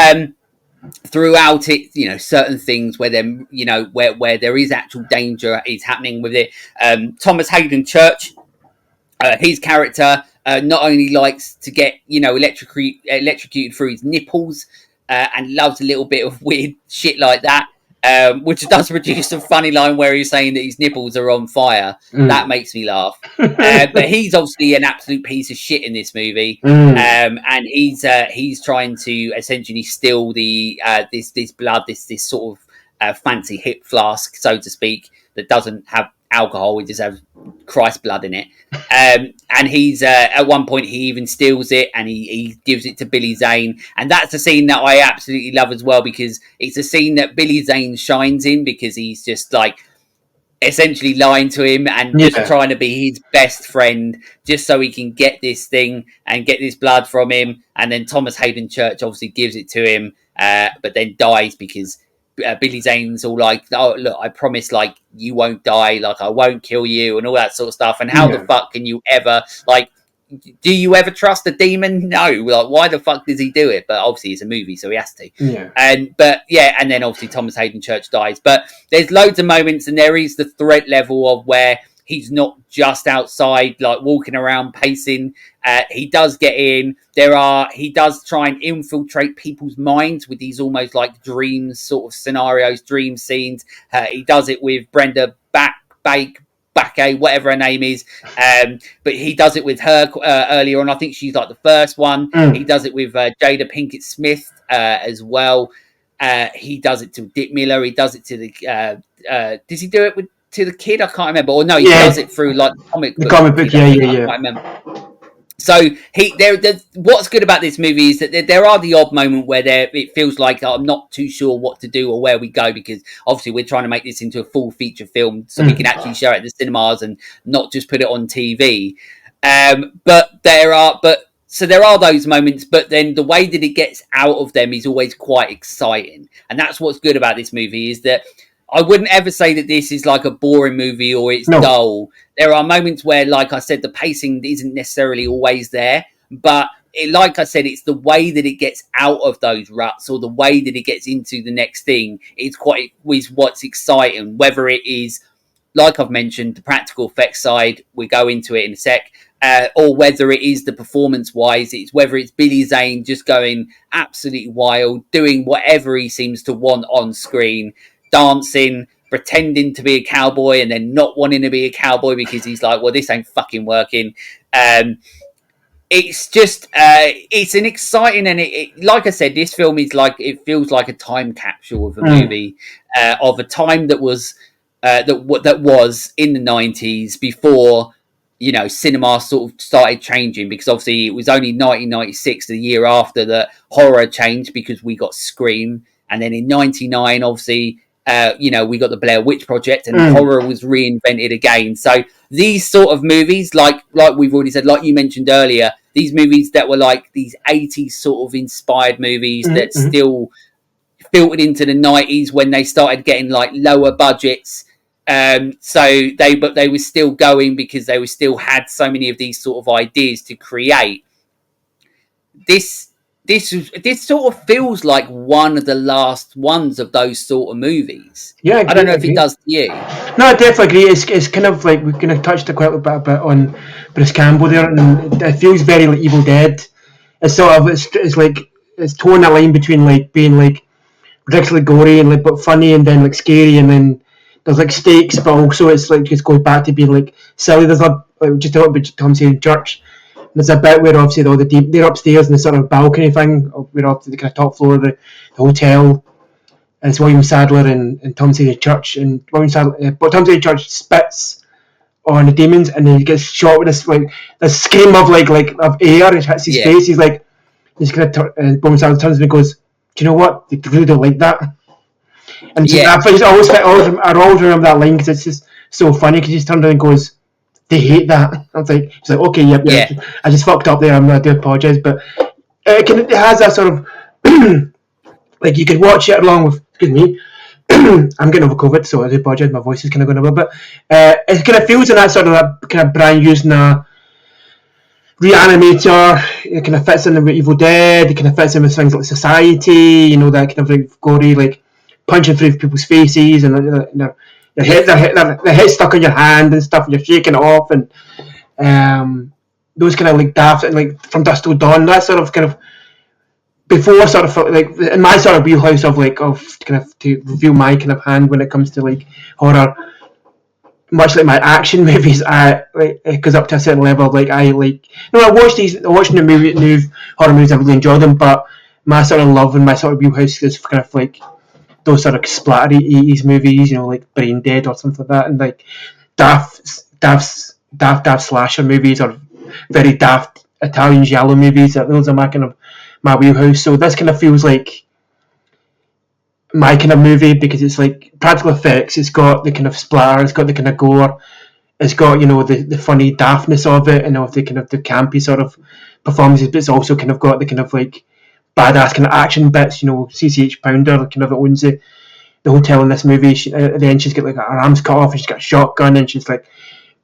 throughout it, certain things where them, where there is actual danger is happening with it. Thomas Hayden Church, his character not only likes to get electrocuted through his nipples, and loves a little bit of weird shit like that, which does produce a funny line where he's saying that his nipples are on fire. That makes me laugh. But he's obviously an absolute piece of shit in this movie, and he's trying to essentially steal the this blood, this sort of fancy hip flask, so to speak, that doesn't have alcohol. It just has Christ blood in it. And he's at one point he even steals it, and he gives it to Billy Zane, and that's a scene that I absolutely love as well, because it's a scene that Billy Zane shines in, because he's just like, essentially lying to him and just Yeah. trying to be his best friend just so he can get this thing and get this blood from him. And then Thomas Hayden Church obviously gives it to him, but then dies because Billy Zane's all like, oh, look, I promise, like, you won't die, like, I won't kill you, and all that sort of stuff. And how the Yeah. fuck can you ever, like, do you ever trust a demon? No. Like, why the fuck does he do it? But obviously, it's a movie, so he has to. Yeah. But yeah, and then obviously Thomas Hayden Church dies. But there's loads of moments, and there is the threat level of where he's not just outside, like walking around, pacing. He does get in. He does try and infiltrate people's minds with these almost like dreams, sort of scenarios, dream scenes. He does it with Brenda Bakke, whatever her name is. But he does it with her earlier on. I think she's like the first one. He does it with Jada Pinkett Smith as well. He does it to Dick Miller. He does it to the. Does he do it to the kid? I can't remember. Or no, he does it through like the comic book. Kid, Yeah. I can't remember. So what's good about this movie is that there are the odd moment where it feels like I'm not too sure what to do or where we go, because obviously we're trying to make this into a full feature film so we can actually show it at the cinemas and not just put it on TV. So there are those moments, but then the way that it gets out of them is always quite exciting, and that's what's good about this movie is that I wouldn't ever say that this is like a boring movie or it's dull. There are moments where, like I said, the pacing isn't necessarily always there, but like I said, it's the way that it gets out of those ruts or the way that it gets into the next thing. Is what's exciting. Whether it is, like I've mentioned, the practical effects side, we go into it in a sec, or whether it is the performance-wise, whether it's Billy Zane just going absolutely wild, doing whatever he seems to want on screen, dancing, pretending to be a cowboy and then not wanting to be a cowboy because he's like, well, this ain't fucking working. It's just it's an exciting, and it like I said, this film is like, it feels like a time capsule of a movie, of a time that was that was in the 90s before, you know, cinema sort of started changing, because obviously it was only 1996, the year after, that horror changed because we got Scream, and then in 99 obviously you know, we got the Blair Witch Project, and horror was reinvented again. So these sort of movies, like we've already said, like you mentioned earlier, these movies that were like these 80s sort of inspired movies that still filtered into the 90s when they started getting like lower budgets. So they were still going because they were still had so many of these sort of ideas to create. This sort of feels like one of the last ones of those sort of movies. Yeah, I don't know if it does to you. No, I definitely agree. It's kind of like we kind of touched quite a bit on Bruce Campbell there, and it feels very like Evil Dead. It's sort of it's like it's towing that line between like being like ridiculously gory and like but funny, and then like scary, and then there's like stakes, but also it's like just goes back to being like silly. There's a like just a little bit Tom saying church. There's a bit where obviously all they're upstairs in the sort of balcony thing. We're up to the kind of top floor of the hotel. And it's William Sadler and Tom Sadler Church, and but Tom Sadler Church spits on the demons, and then he gets shot with this scream of like of air, and hits his face. He's kind of William Sadler turns and goes, "Do you know what? They really don't like that." And so I always remember that line because it's just so funny. Because he just turned around and goes, "They hate that." I was like, "He's like, okay, yep. I just fucked up there. I do apologise, but it has that sort of like you could watch it along with. Excuse me. I'm getting over COVID, so I do apologise. My voice is kind of going a little bit. It kind of feels in that sort of that kind of Brian using a reanimator. It kind of fits in with Evil Dead. It kind of fits in with things like Society. You know, that kind of like gory, like punching through people's faces, and their head stuck on your hand and stuff, and you're shaking it off, and those kind of like daft and like From Dusk Till Dawn. That sort of kind of before sort of like in my sort of wheelhouse of like of kind of to reveal my kind of hand when it comes to like horror, much like my action movies, it goes up to a certain level. Like I watching the new horror movies, I really enjoy them, but my sort of love and my sort of wheelhouse is kind of like those sort of splattery 80s movies, you know, like Brain Dead or something like that, and like daft slasher movies, or very daft Italian giallo movies. Those are my kind of my wheelhouse. So this kind of feels like my kind of movie because it's like practical effects. It's got the kind of splatter. It's got the kind of gore. It's got the funny daftness of it, and of the kind of the campy sort of performances. But it's also kind of got the kind of like badass kind of action bits. CCH Pounder kind of owns the hotel in this movie. At the end, she's got like her arms cut off, and she's got a shotgun, and she's like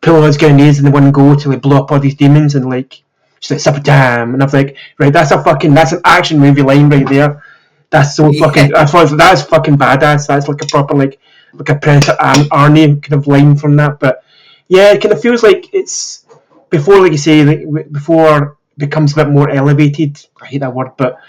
pulling his grenades in the one go to like blow up all these demons, and like she's like "Sabadam," and I'm like, right, that's an action movie line right there. That's so fucking. Yeah. That's fucking badass. That's like a proper like a Predator Arnie kind of line from that. But yeah, it kind of feels like it's before, like you say, like before it becomes a bit more elevated. I hate that word, but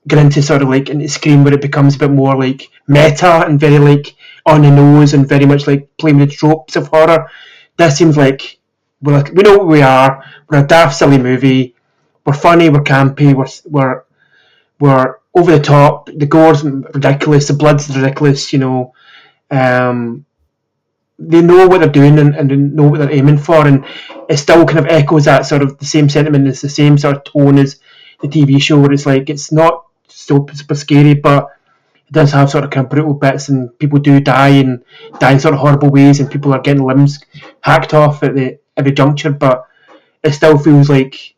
get into sort of like into Scream where it becomes a bit more like meta and very like on the nose and very much like playing with the tropes of horror. This seems like we know what we are. We're a daft, silly movie. We're funny. We're campy. We're over the top. The gore's ridiculous. The blood's ridiculous. They know what they're doing and they know what they're aiming for, and it still kind of echoes that sort of the same sentiment. It's the same sort of tone as the TV show, where it's like it's not so super scary, but it does have sort of kind of brutal bits, and people do die in sort of horrible ways, and people are getting limbs hacked off at every juncture. But it still feels like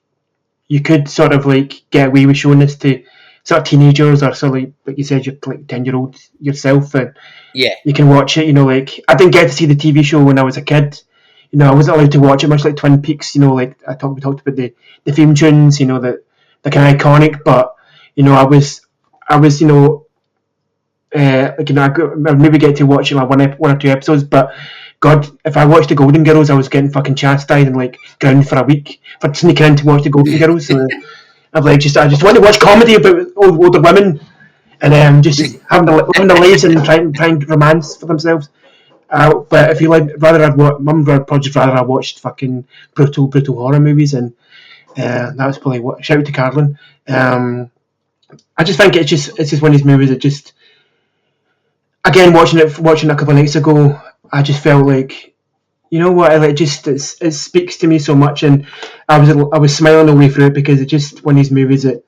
you could sort of like get away with showing this to sort of teenagers or sort of like you said, you're like 10-year-old yourself, and Yeah. you can watch it. Like I didn't get to see the TV show when I was a kid. I wasn't allowed to watch it, much like Twin Peaks. Like we talked about the theme tunes. The kind of iconic, but I was I'd maybe get to watch like one or two episodes, but God, if I watched the Golden Girls, I was getting fucking chastised and like grounded for a week for sneaking in to watch the Golden Girls. So I just want to watch comedy about older women and just having living their lives and trying romance for themselves. But if you like, Mum would probably just rather I watched fucking brutal horror movies, and that was probably what. Shout out to Carlin. I just think it's just one of these movies that just, again, watching it a couple of nights ago, I just felt like, you know what, it speaks to me so much, and I was smiling all the way through it because it's just one of these movies that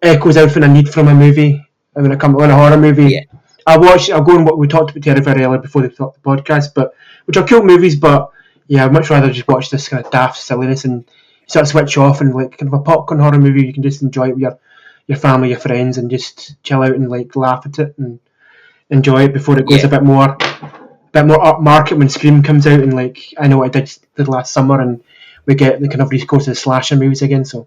echoes everything I need from a movie. And when I come on a horror movie, Yeah. I'll go on what we talked about Terry very earlier before the podcast, but which are cool movies, but yeah, I'd much rather just watch this kind of daft silliness and sort of switch off, and like kind of a popcorn horror movie you can just enjoy it with your family, your friends, and just chill out and like laugh at it and enjoy it before it goes a bit more upmarket when Scream comes out, and like I know what I did last summer, and we get the kind of recourse to the slasher movies again, so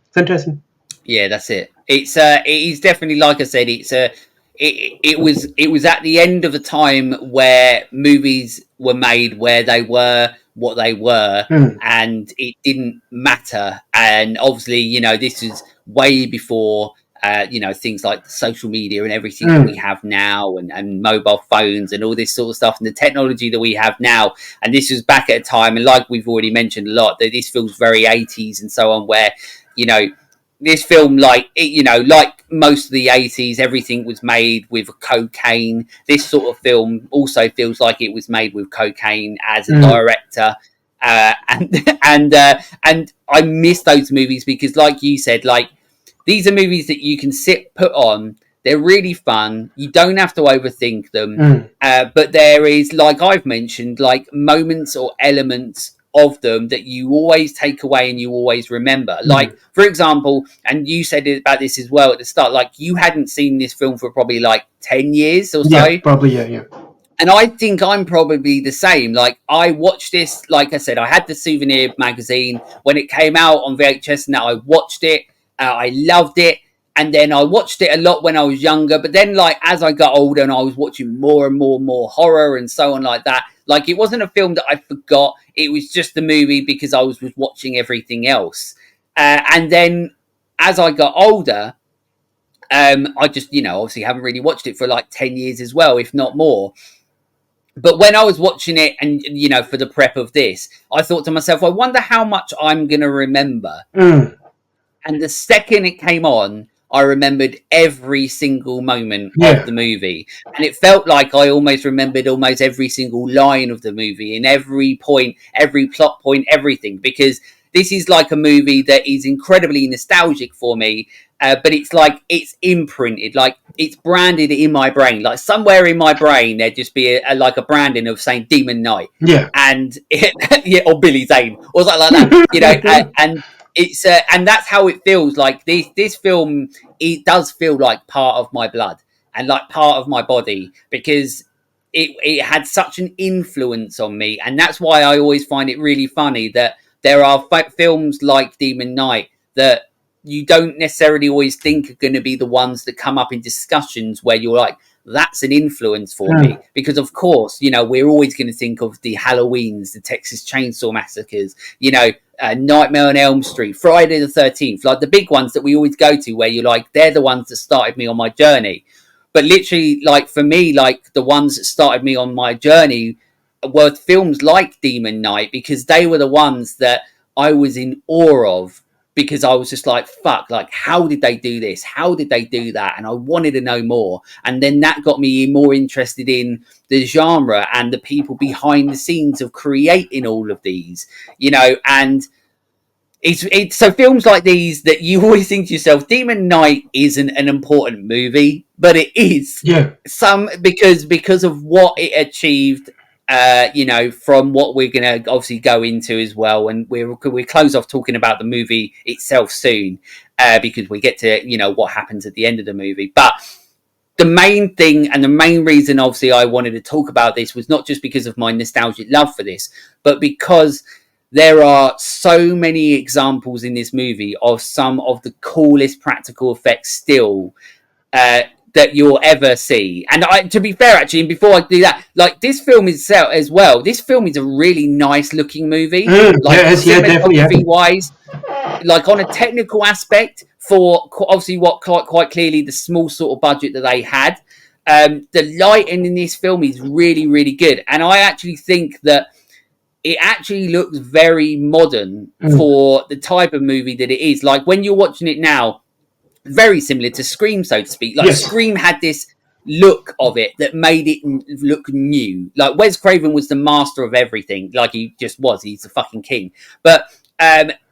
it's interesting. Yeah, that's it. It is definitely, like I said, it was at the end of a time where movies were made where they were what they were, and it didn't matter. And obviously, this is way before things like social media and everything that we have now, and mobile phones and all this sort of stuff, and the technology that we have now. And this was back at a time, and like we've already mentioned a lot, that this feels very 80s and so on, where this film, like most of the 80s, everything was made with cocaine. This sort of film also feels like it was made with cocaine as a director. And I miss those movies because, like you said, like these are movies that you can put on. They're really fun. You don't have to overthink them. But there is, like I've mentioned, like moments or elements of them that you always take away and you always remember. Like, for example, and you said about this as well at the start, like you hadn't seen this film for probably like 10 years or so. Yeah, probably, yeah. And I think I'm probably the same. Like, I watched this, like I said, I had the Souvenir magazine when it came out on VHS, and I watched it. I loved it. And then I watched it a lot when I was younger. But then, like, as I got older and I was watching more and more horror and so on like that, like, it wasn't a film that I forgot. It was just the movie because I was watching everything else. And then as I got older, I just, obviously haven't really watched it for like 10 years as well, if not more. But when I was watching it and, for the prep of this, I thought to myself, I wonder how much I'm going to remember. And the second it came on, I remembered every single moment of the movie. And it felt like I almost remembered almost every single line of the movie, and every point, every plot point, everything. Because, this is like a movie that is incredibly nostalgic for me. But it's like it's imprinted, like it's branded in my brain. Like somewhere in my brain, there'd just be like a branding of saying Demon Knight, Yeah. and yeah, or Billy Zane, or something like that. And it's and that's how it feels. Like this film, it does feel like part of my blood and like part of my body because it had such an influence on me, and that's why I always find it really funny that there are films like Demon Knight that you don't necessarily always think are going to be the ones that come up in discussions where you're like, that's an influence for me. Because, of course, you know, we're always going to think of the Halloweens, the Texas Chainsaw Massacres, you know, Nightmare on Elm Street, Friday the 13th, like the big ones that we always go to where you're like, they're the ones that started me on my journey. But literally, like for me, like the ones that started me on my journey were films like Demon Knight because they were the ones that I was in awe of because I was just like, fuck, like, how did they do this? How did they do that? And I wanted to know more. And then that got me more interested in the genre and the people behind the scenes of creating all of these, you know, and it's so films like these that you always think to yourself, Demon Knight isn't an important movie, but it is Yeah. some because of what it achieved. You know, from what we're gonna obviously go into as well, and we close off talking about the movie itself soon, because we get to what happens at the end of the movie, but. The main thing and the main reason, obviously, I wanted to talk about this was not just because of my nostalgic love for this, but because there are so many examples in this movie of some of the coolest practical effects still that you'll ever see. And to be fair, actually, and before I do that, like this film itself as well, this film is a really nice looking movie. Like cinematography wise, like on a technical aspect for obviously what quite clearly the small sort of budget that they had. The lighting in this film is really, really good. And I actually think that it actually looks very modern for the type of movie that it is. Like when you're watching it now, very similar to Scream, so to speak. Like Scream had this look of it that made it look new. Like Wes Craven was the master of everything. Like he just was. He's the fucking king. But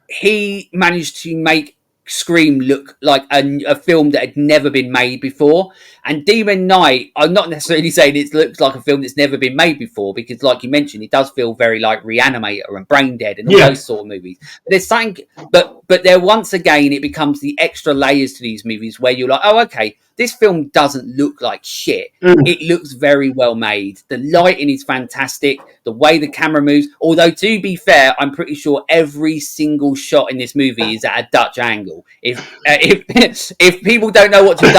he managed to make Scream look like a film that had never been made before. And Demon Knight, I'm not necessarily saying it looks like a film that's never been made before, because like you mentioned, it does feel very like Reanimator and Brain Dead and all those sort of movies. But there's something, but there once again, it becomes the extra layers to these movies where you're like, oh, okay, this film doesn't look like shit. It looks very well made. The lighting is fantastic. The way the camera moves. Although, to be fair, I'm pretty sure every single shot in this movie is at a Dutch angle. If people don't know what the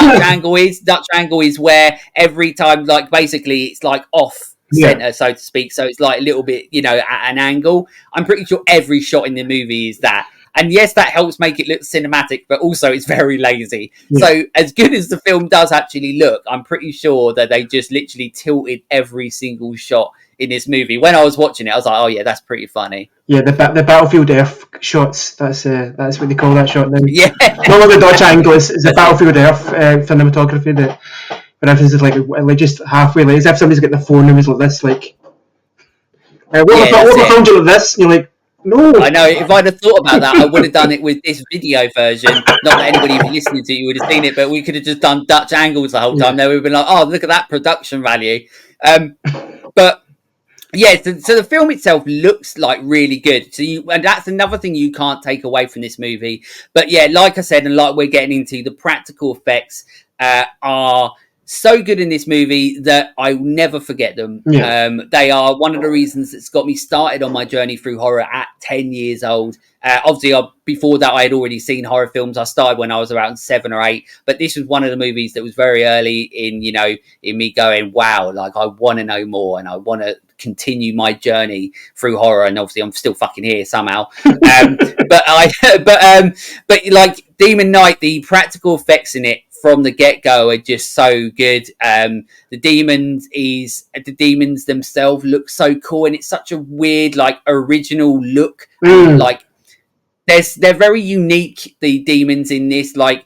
Dutch angle is where every time, like, basically it's like off center, so to speak. So it's like a little bit, at an angle. I'm pretty sure every shot in the movie is that. And yes, that helps make it look cinematic, but also it's very lazy. So as good as the film does actually look, I'm pretty sure that they just literally tilted every single shot in this movie. When I was watching it, I was like, oh yeah, that's pretty funny. Yeah, the Battlefield Earth shots, that's what they call that shot now. Yeah. Not like the Dutch angle, is the Battlefield Earth cinematography that, for instance, is like just halfway, like as if somebody's got the phone and was like this, like, what the phone do like this? And you're like, no. I know, if I'd have thought about that, I would have done it with this video version. Not that anybody even listening to you would have seen it, but we could have just done Dutch angles the whole time. They would have been like, oh, look at that production value. But yeah, so the film itself looks like really good. And that's another thing you can't take away from this movie. But yeah, like I said, and like we're getting into, the practical effects are so good in this movie that I will never forget them. They are one of the reasons that's got me started on my journey through horror at 10 years old. Obviously, before that, I had already seen horror films. I started when I was around 7 or 8, but this was one of the movies that was very early in me going, wow, like I want to know more and I want to continue my journey through horror. And obviously, I'm still fucking here somehow. But like Demon Knight, the practical effects in it from the get-go are just so good. The demons themselves look so cool, and it's such a weird, like, original look. Like they're very unique, the demons in this. Like,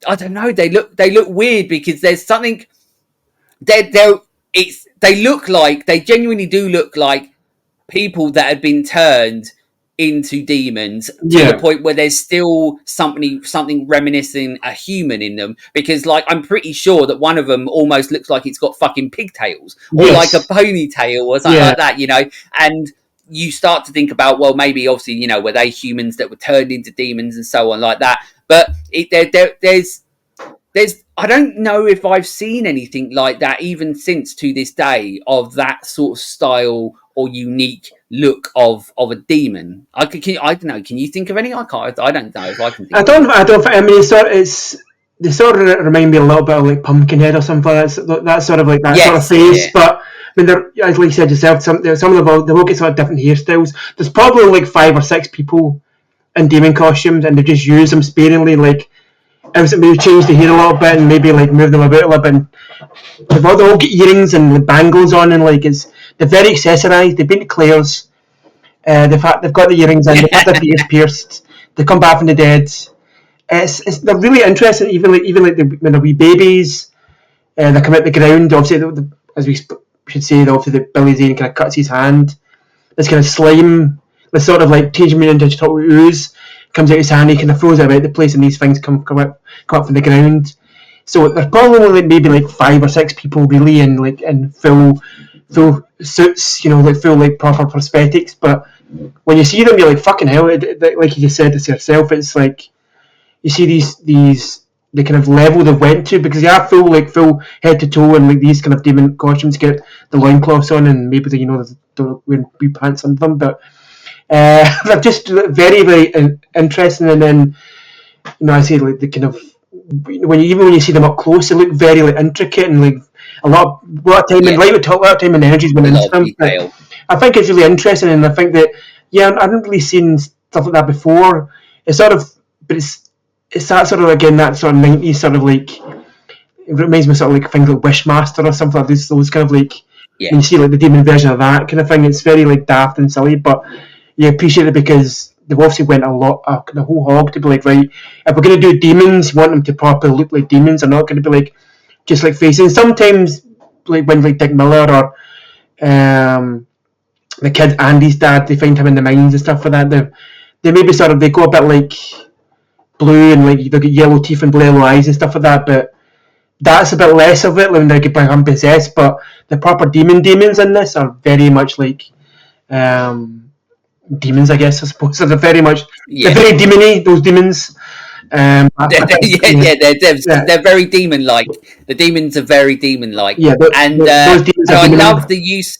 I don't know, they look weird because there's something they genuinely do look like people that have been turned into demons to the Yeah, point where there's still something reminiscing a human in them, because like I'm pretty sure that one of them almost looks like it's got fucking pigtails or like a yes, ponytail or something yeah. like that, and you start to think about, well, maybe obviously, were they humans that were turned into demons and so on like that. But there's I don't know if I've seen anything like that even since to this day, of that sort of style or unique look of a demon. I don't know. Can you think of any? I don't know if I can think of any. I don't. I mean, they sort of remind me a little bit of like Pumpkinhead or something. That sort of like that sort of Yes, face. yeah, But I mean, they're, as like you said yourself, some of them they will get sort of different hairstyles. There's probably like 5 or 6 people in demon costumes, and they just use them sparingly. Like, maybe change the hair a little bit and maybe like move them about a little bit. And they all get earrings and like, bangles on, and like they're very accessorized. They've been to Claire's. They've got the earrings in. They've had their ears pierced. They come back from the dead. They're really interesting. Even like when they're wee babies, they come out the ground. Obviously, as we should say, obviously the Billy Zane kind of cuts his hand. This kind of slime, this sort of like Teenage Mutant Ninja Turtle ooze comes out his hand. He kind of throws it about the place, and these things come up from the ground. So there's probably only maybe like 5 or 6 people really in full suits, like full like proper prosthetics. But when you see them, you're like fucking hell. Like you just said to yourself, it's like you see these the kind of level they've went to, because they are full head to toe, and like these kind of demon costumes get the loincloths on, and maybe they're wearing wee pants under them, but they're just very very interesting. And then I say like the kind of when you see them up close, they look very like intricate, and like a lot of time and yeah. like we talk, a lot of time and energy's A went into lot of them. But detail. I think it's really interesting, and I think that I haven't really seen stuff like that before. It's sort of, but it's that sort of again that sort of 90s sort of like, it reminds me sort of like things like Wishmaster or something like this. Those kind of like Yeah, when you see like the demon version of that kind of thing, it's very like daft and silly, but you appreciate it because they've obviously went the whole hog to be like, right, if we're going to do demons, you want them to properly look like demons. They're not going to be like just like faces. Sometimes like when like Dick Miller or the kid Andy's dad, they find him in the mines and stuff like that. They maybe sort of they go a bit like blue, and like they've got yellow teeth and blue yellow eyes and stuff like that, but that's a bit less of it when they get become possessed. But the proper demons in this are very much like demons, I guess, I suppose. So they're yeah. very demony, those demons. I think, Yeah, yeah, yeah, they're very demon like. The demons are very demon like, yeah, those demons and are I demoning. love the use.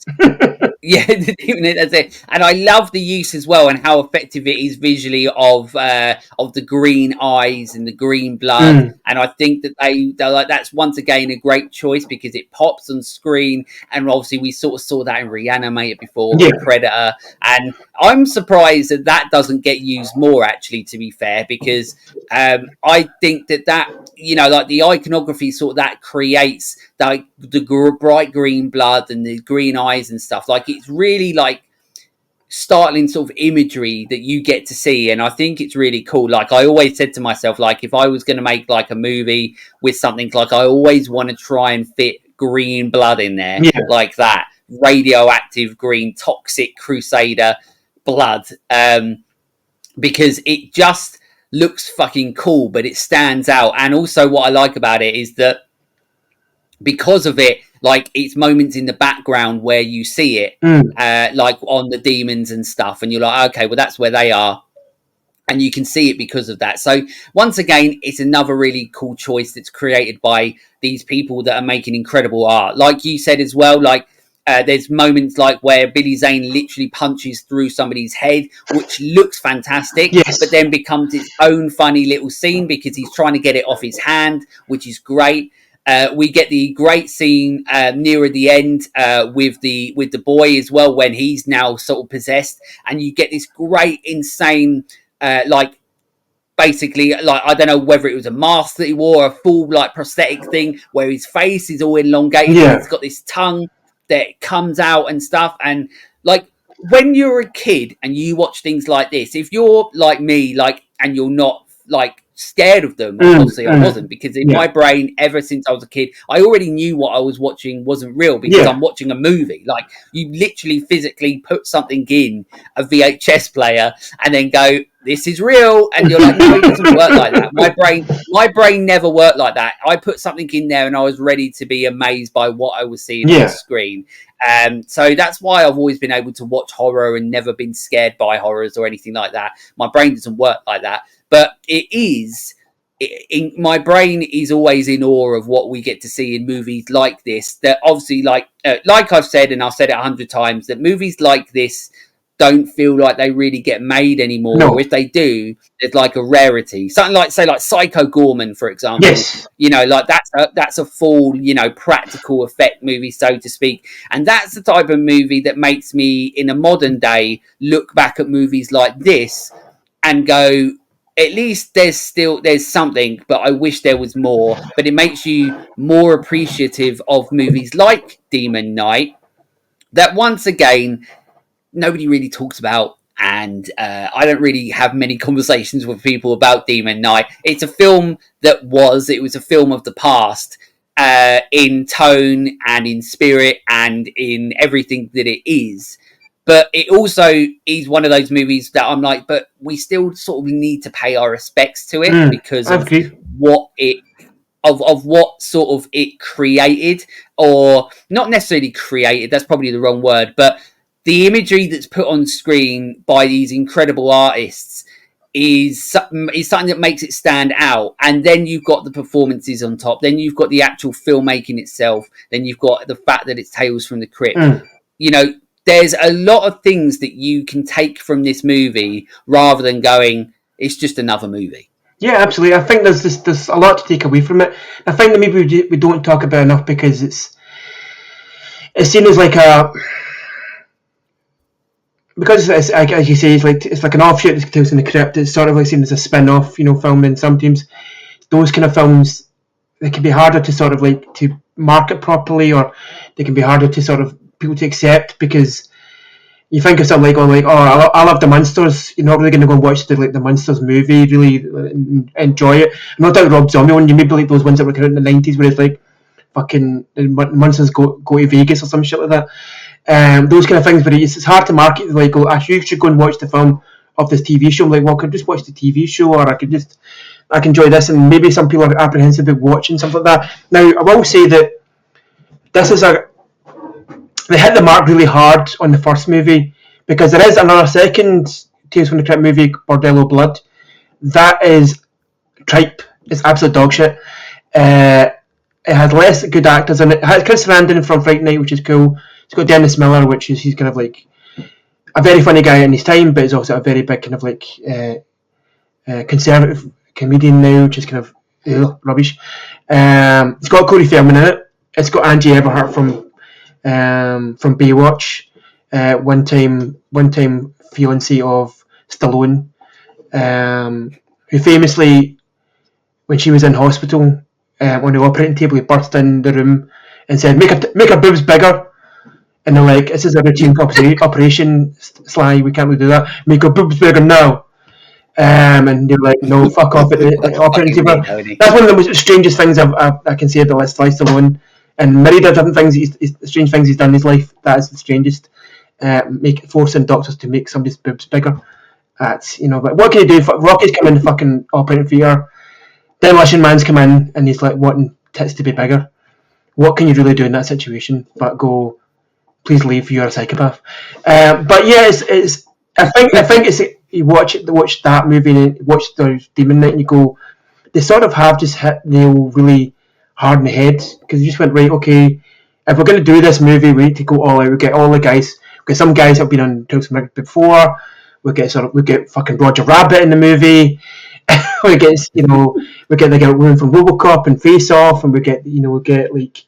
Yeah, that's it. And I love the use as well, and how effective it is visually of the green eyes and the green blood. Mm, And I think that they're like, that's once again a great choice because it pops on screen. And obviously we sort of saw that in Reanimator before yeah, with Predator. And I'm surprised that that doesn't get used more, actually, to be fair, because I think that like the iconography sort of that creates like the bright green blood and the green eyes and stuff. Like it's really like startling sort of imagery that you get to see, and I think it's really cool. Like I always said to myself, like if I was going to make like a movie with something, like I always want to try and fit green blood in there, yeah. like that radioactive green toxic crusader blood, because it just looks fucking cool, but it stands out. And also what I like about it is that because of it, like it's moments in the background where you see it, Mm, like on the demons and stuff, and you're like, okay, well that's where they are, and you can see it because of that. So once again, it's another really cool choice that's created by these people that are making incredible art. Like you said as well, like there's moments like where Billy Zane literally punches through somebody's head, which looks fantastic, but yes. then becomes its own funny little scene because he's trying to get it off his hand, which is great. We get the great scene nearer the end with the boy as well, when he's now sort of possessed, and you get this great insane like basically, like I don't know whether it was a mask that he wore, a full like prosthetic thing where his face is all elongated and Yeah. it's got this tongue that comes out and stuff. And like when you're a kid and you watch things like this, if you're like me, like, and you're not like scared of them. Obviously, I wasn't, because in Yeah. my brain, ever since I was a kid, I already knew what I was watching wasn't real, because Yeah. I'm watching a movie. Like, you literally physically put something in a VHS player and then go, this is real, and you're like, no, it doesn't work like that. My brain never worked like that. I put something in there and I was ready to be amazed by what I was seeing on Yeah. the screen. So that's why I've always been able to watch horror and never been scared by horrors or anything like that. My brain doesn't work like that, but my brain is always in awe of what we get to see in movies like this. That obviously, like I've said, and I've said it 100 times, that movies like this don't feel like they really get made anymore. No. Or if they do, there's like a rarity. Something like, say, like Psycho Gorman, for example. Yes. You know, like that's a full, you know, practical effect movie, so to speak. And that's the type of movie that makes me, in a modern day, look back at movies like this and go, at least there's something, but I wish there was more. But it makes you more appreciative of movies like Demon Knight, that once again nobody really talks about, and I don't really have many conversations with people about Demon Knight. It's a film it was a film of the past, in tone and in spirit and in everything that it is. But it also is one of those movies that I'm like, but we still sort of need to pay our respects to it, because I of agree. what it of what sort of it created, or not necessarily created, that's probably the wrong word, but the imagery that's put on screen by these incredible artists is something that makes it stand out. And then you've got the performances on top, then you've got the actual filmmaking itself, then you've got the fact that it's Tales from the Crypt. You know, there's a lot of things that you can take from this movie rather than going, it's just another movie. Yeah, absolutely. I think there's a lot to take away from it. I think that maybe we don't talk about enough, because it's seen as like because it's, as you say, it's like an offshoot of Tales from the Crypt. It's sort of like seen as a spin-off, film, and sometimes those kind of films, they can be harder to sort of like to market properly, or they can be harder to sort of people to accept, because you think of something like, I love the Munsters. You're not really going to go and watch the Munsters movie, really enjoy it. I'm not down Rob Zombie one. You maybe like those ones that were out in the 90s, where it's like fucking Munsters go to Vegas or some shit like that. Those kind of things, but it's hard to market. Like, you should go and watch the film of this TV show. I'm like, well, I could just watch the TV show, or I can enjoy this. And maybe some people are apprehensive about watching something like that. Now, I will say that this is they hit the mark really hard on the first movie, because there is another second Tales from the Crypt movie, Bordello Blood. That is tripe. It's absolute dog shit. It has less good actors in it. It has Chris Sarandon from Fright Night, which is cool. It's got Dennis Miller, which is, he's kind of like a very funny guy in his time, but he's also a very big kind of like conservative comedian now, which is kind of rubbish. It's got Corey Feldman in it. It's got Angie Everhart from Baywatch, one time fiancée of Stallone, who famously, when she was in hospital on the operating table, he burst in the room and said, "Make her boobs bigger." And they're like, "This is a routine operation, Sly. We can't really do that. Make her boobs bigger now." And they're like, "No, fuck off at the operating table." That's one of the most strangest things I can say about Sly Stallone. And myriad of different things, strange things he's done in his life. That is the strangest. Forcing doctors to make somebody's boobs bigger. That's, but what can you do? Rocky's come in the fucking operating theatre. Demolition Man's come in and he's like wanting tits to be bigger. What can you really do in that situation but go, please leave, you're a psychopath? But yeah, it's. I think it's, you watch that movie and watch the Demon Knight and you go, they sort of have just hit nail really hard in the head, because you just went, right, okay, if we're going to do this movie, we need to go all out. We get all the guys, because some guys have been on Tales from the Crypt before. We get fucking Roger Rabbit in the movie. we get the woman from RoboCop and Face Off, and we get like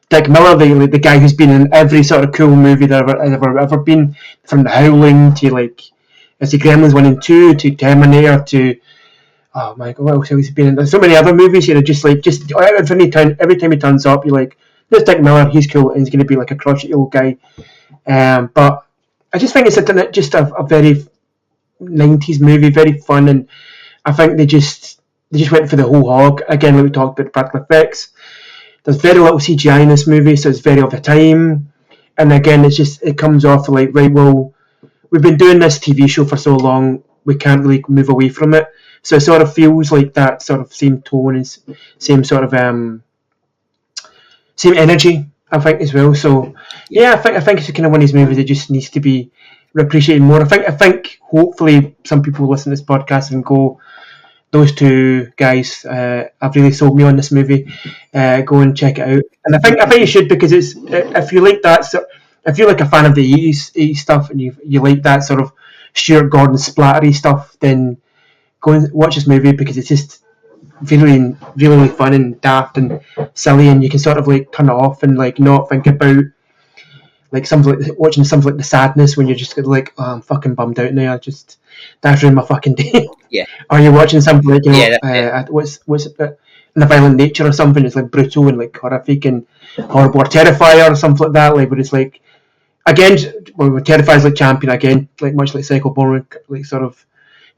Dick Miller, the guy who's been in every sort of cool movie that ever been, from The Howling to like, is he Gremlins 1 and 2 to Terminator to, oh my god, what else has he been in? There's so many other movies, just every time he turns up, you're like, there's Dick Miller, he's cool, and he's going to be like a crotchety old guy. But I just think it's just a very 90s movie, very fun, and I think they just they just went for the whole hog. Again, like we talked about practical effects. There's very little CGI in this movie, so it's very of the time. And again, it comes off like, right, well, we've been doing this TV show for so long, we can't really move away from it. So it sort of feels like that sort of same tone and same sort of same energy, I think, as well. So yeah, I think it's kind of one of these movies that just needs to be appreciated more. I think hopefully some people listen to this podcast and go, those two guys have really sold me on this movie. Go and check it out, and I think you should, because it's, if you like that, if you're like a fan of the 80s stuff and you like that sort of Stuart Gordon splattery stuff, then go and watch this movie, because it's just really really fun and daft and silly, and you can sort of like turn it off and like not think about like something like watching something like The Sadness, when you're just like, oh, I'm fucking bummed out now. That's ruined my fucking day. Yeah. Or you're watching something like, Yeah, what's it, in a violent nature or something. It's like brutal and like horrific and horrible, or Terrifier or something like that. Like, but it's like, again, well, Terrifier is like Champion again, like much like Psycho Bone, like sort of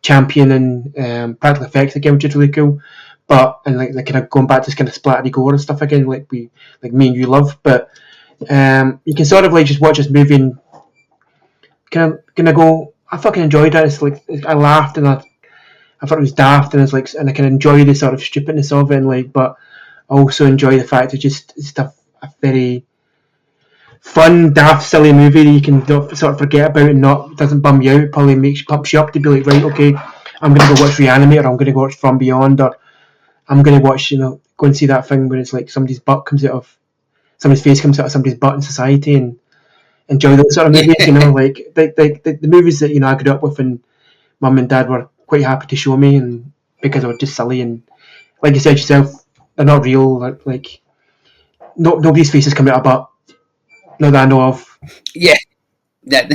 Champion and practical effects again, which is really cool. But and like kind of going back to this kind of splattery gore and stuff again, like me and you love. But you can sort of like just watch this movie and kind of go, I fucking enjoyed it. It's like, I laughed and I thought it was daft, and it's like, and I can enjoy the sort of stupidness of it, and like, but I also enjoy the fact it's a very fun, daft, silly movie that you can sort of forget about and not doesn't bum you out. It probably pumps you up to be like, right, okay, I'm gonna go watch Reanimate, or I'm gonna go watch From Beyond, or I'm gonna watch, go and see that thing where it's like somebody's face comes out of somebody's butt in society, and enjoy those sort of movies. Like the movies that I grew up with and mum and dad were quite happy to show me, and because they were just silly, and like you said yourself, they're not real. Like nobody's faces come out of butt, not that I know of. Yeah. That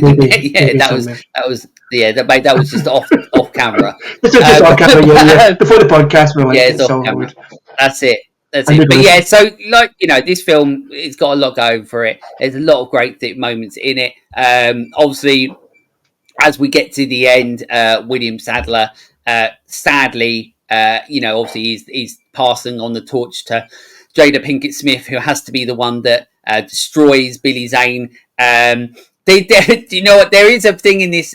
was just off camera. Just off camera, yeah. Before the podcast, we're like, yeah, it's off camera. That's it. But yeah, so like, this film, it's got a lot going for it. There's a lot of great moments in it. Obviously, as we get to the end, William Sadler, sadly, obviously he's passing on the torch to Jada Pinkett Smith, who has to be the one that destroys Billy Zane. You know what? There is a thing in this.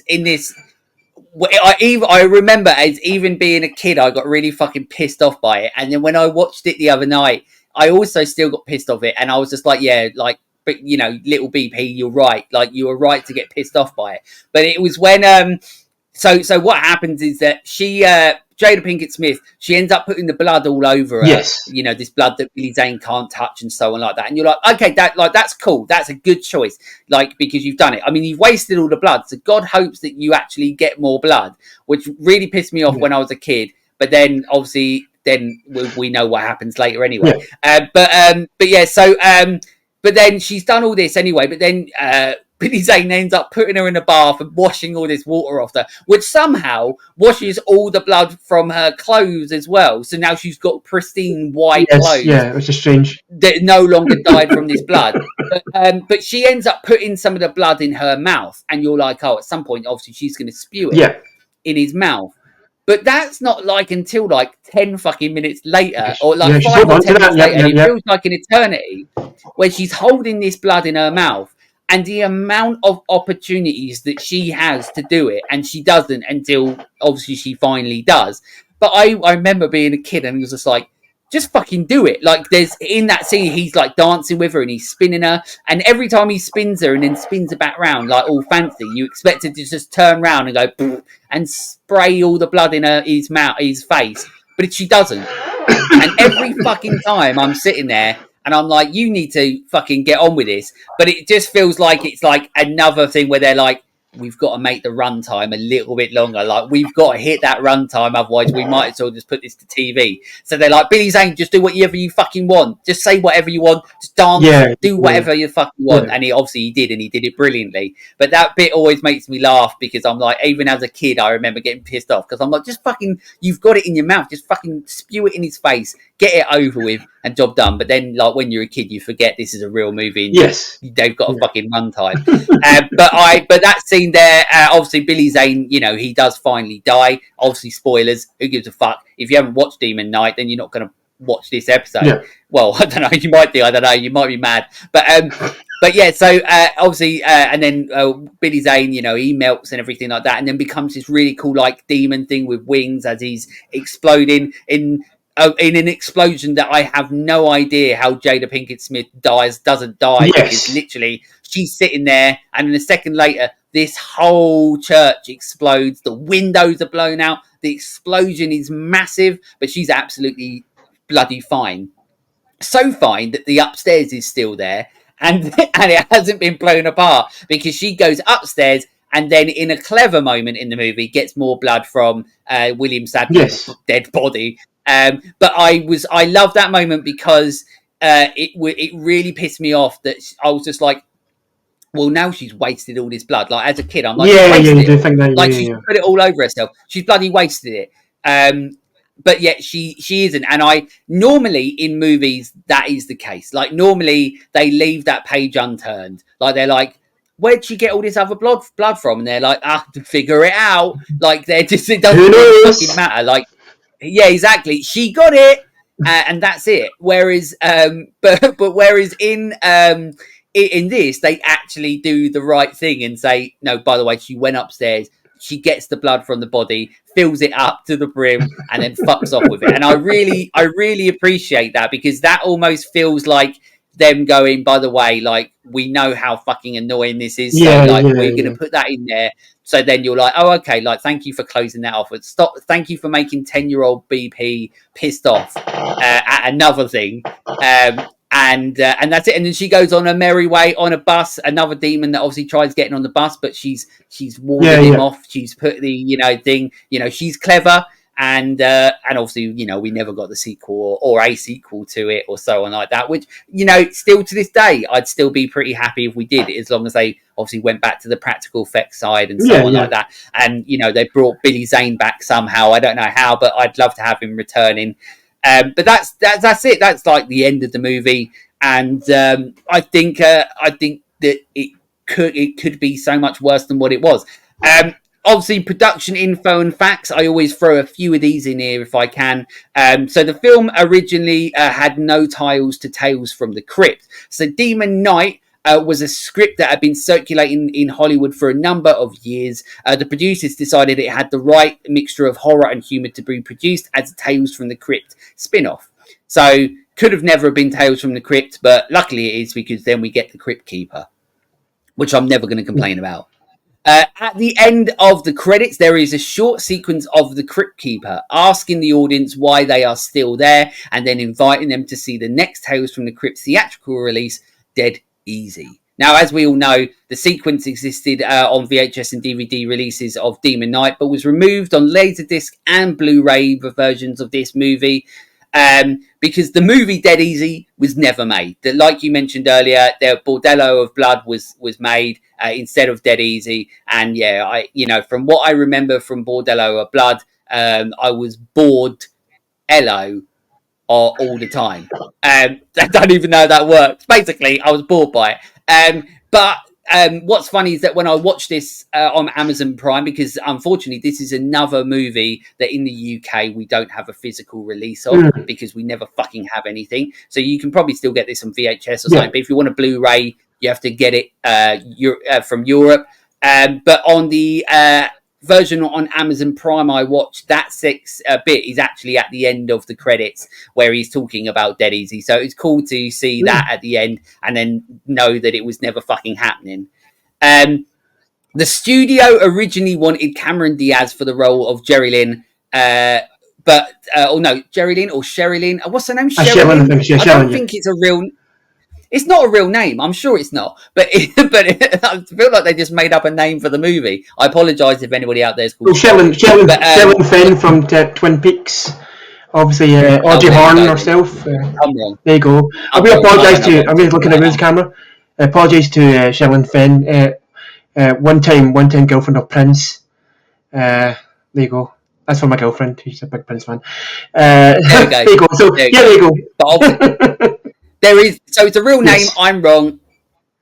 I remember, as even being a kid, I got really fucking pissed off by it, and then when I watched it the other night, I also still got pissed off it, and I was just like, yeah, like, but little BP, you're right, like you were right to get pissed off by it. But it was when so what happens is that she Jada Pinkett Smith, she ends up putting the blood all over her. Yes. This blood that Billy Zane can't touch and so on like that. And you're like, okay, that's cool. That's a good choice. Like, because you've done it. I mean, you've wasted all the blood. So God hopes that you actually get more blood, which really pissed me off when I was a kid. But then obviously we know what happens later anyway. Yeah. But yeah, so but then she's done all this anyway, but then Billy Zane ends up putting her in a bath and washing all this water off her, which somehow washes all the blood from her clothes as well. So now she's got pristine white clothes. Yeah, which is strange. That no longer died from this blood. But she ends up putting some of the blood in her mouth, and you're like, oh, at some point, obviously, she's going to spew it in his mouth. But that's not like until like 10 fucking minutes later, or like 5 or 10 minutes later, and it feels like an eternity, where she's holding this blood in her mouth. And the amount of opportunities that she has to do it, and she doesn't until obviously she finally does. But I remember being a kid and it was just like, just fucking do it. Like, there's in that scene, he's like dancing with her and he's spinning her. And every time he spins her and then spins her back round, like all fancy, you expect her to just turn around and go and spray all the blood in his mouth, his face. But she doesn't. And every fucking time I'm sitting there, and I'm like, you need to fucking get on with this. But it just feels like it's like another thing where they're like, we've got to make the runtime a little bit longer. Like, we've got to hit that runtime, otherwise we might as well just put this to TV. So they're like, Billy Zane, just do whatever you fucking want. Just say whatever you want. Just dance. Do whatever you fucking want. And he did, and he did it brilliantly. But that bit always makes me laugh because I'm like, even as a kid, I remember getting pissed off because I'm like, just fucking, you've got it in your mouth. Just fucking spew it in his face. Get it over with and job done. But then, like, when you're a kid, you forget this is a real movie. And yes. they've got a fucking runtime. But that scene scene there, obviously Billy Zane, he does finally die. Obviously, spoilers. Who gives a fuck? If you haven't watched Demon Knight, then you're not going to watch this episode. Yeah. Well, I don't know. You might do. I don't know. You might be mad. But yeah. So obviously, and then Billy Zane, he melts and everything like that, and then becomes this really cool like demon thing with wings as he's exploding in an explosion that I have no idea how Jada Pinkett Smith doesn't die, because literally she's sitting there, and then a second later, this whole church explodes. The windows are blown out. The explosion is massive, but she's absolutely bloody fine. So fine that the upstairs is still there, and it hasn't been blown apart, because she goes upstairs and then, in a clever moment in the movie, gets more blood from William Sadler's dead body. But I love that moment because it really pissed me off that I was just like, well, now she's wasted all this blood. Like, as a kid, I'm like, you do think that. Like, she's put it all over herself. She's bloody wasted it. But yet she isn't. And normally in movies, that is the case. Like, normally they leave that page unturned. Like, they're like, where'd she get all this other blood from? And they're like, figure it out. Like, they're just, it doesn't really fucking matter. Like, yeah, exactly. She got it, and that's it. Whereas, but whereas in this, they actually do the right thing and say, no, by the way, she went upstairs. She gets the blood from the body, fills it up to the brim, and then fucks off with it. And I really appreciate that, because that almost feels like them going, by the way, like, we know how fucking annoying this is, so we're going to put that in there. So then you're like, oh, okay, like, thank you for closing that off. Thank you for making 10-year-old BP pissed off at another thing. And that's it. And then she goes on her merry way on a bus. Another demon that obviously tries getting on the bus, but she's warded him off. She's put the thing. She's clever, and obviously we never got the sequel or a sequel to it or so on like that. Which still to this day, I'd still be pretty happy if we did, as long as they obviously went back to the practical effects side and so on like that. And they brought Billy Zane back somehow. I don't know how, but I'd love to have him returning. But that's it. That's like the end of the movie, and I think that it could be so much worse than what it was. Obviously, production info and facts. I always throw a few of these in here if I can. So the film originally had no titles to Tales from the Crypt. So Demon Knight was a script that had been circulating in Hollywood for a number of years. The producers decided it had the right mixture of horror and humour to be produced as a Tales from the Crypt spin-off. So could have never been Tales from the Crypt, but luckily it is, because then we get the Crypt Keeper, which I'm never going to complain about. At the end of the credits, there is a short sequence of the Crypt Keeper asking the audience why they are still there, and then inviting them to see the next Tales from the Crypt theatrical release, Dead Easy. Now, as we all know, the sequence existed on VHS and DVD releases of Demon Knight, but was removed on Laserdisc and Blu-ray versions of this movie, because the movie Dead Easy was never made. Like you mentioned earlier, the Bordello of Blood was made instead of Dead Easy. And yeah, from what I remember from Bordello of Blood, I was bored Ello all the time. I don't even know how that works. Basically, I was bored by it. But what's funny is that when I watched this on Amazon Prime, because unfortunately this is another movie that in the UK we don't have a physical release of, because we never fucking have anything. So you can probably still get this on VHS or something, but if you want a Blu-ray, you have to get it from Europe. But on the version on Amazon Prime I watched, that bit is actually at the end of the credits where he's talking about Dead Easy. So it's cool to see that at the end and then know that it was never fucking happening. The studio originally wanted Cameron Diaz for the role of Jerry Lynn, but Jerry Lynn or Sherry Lynn. What's her name? Sherry Lynn. I don't think it's a real. It's not a real name. I'm sure it's not. But I feel like they just made up a name for the movie. I apologise if anybody out there is called Shelley Fenn from Twin Peaks. Obviously, Audrey Horne herself. I'm wrong. There you go. I'm going to apologise to you. I'm going to look at the camera. I apologise to Shelley Fenn. One time girlfriend of Prince. There you go. That's for my girlfriend. She's a big Prince fan. There you go. So there you go. But there is, so it's a real name. I'm wrong.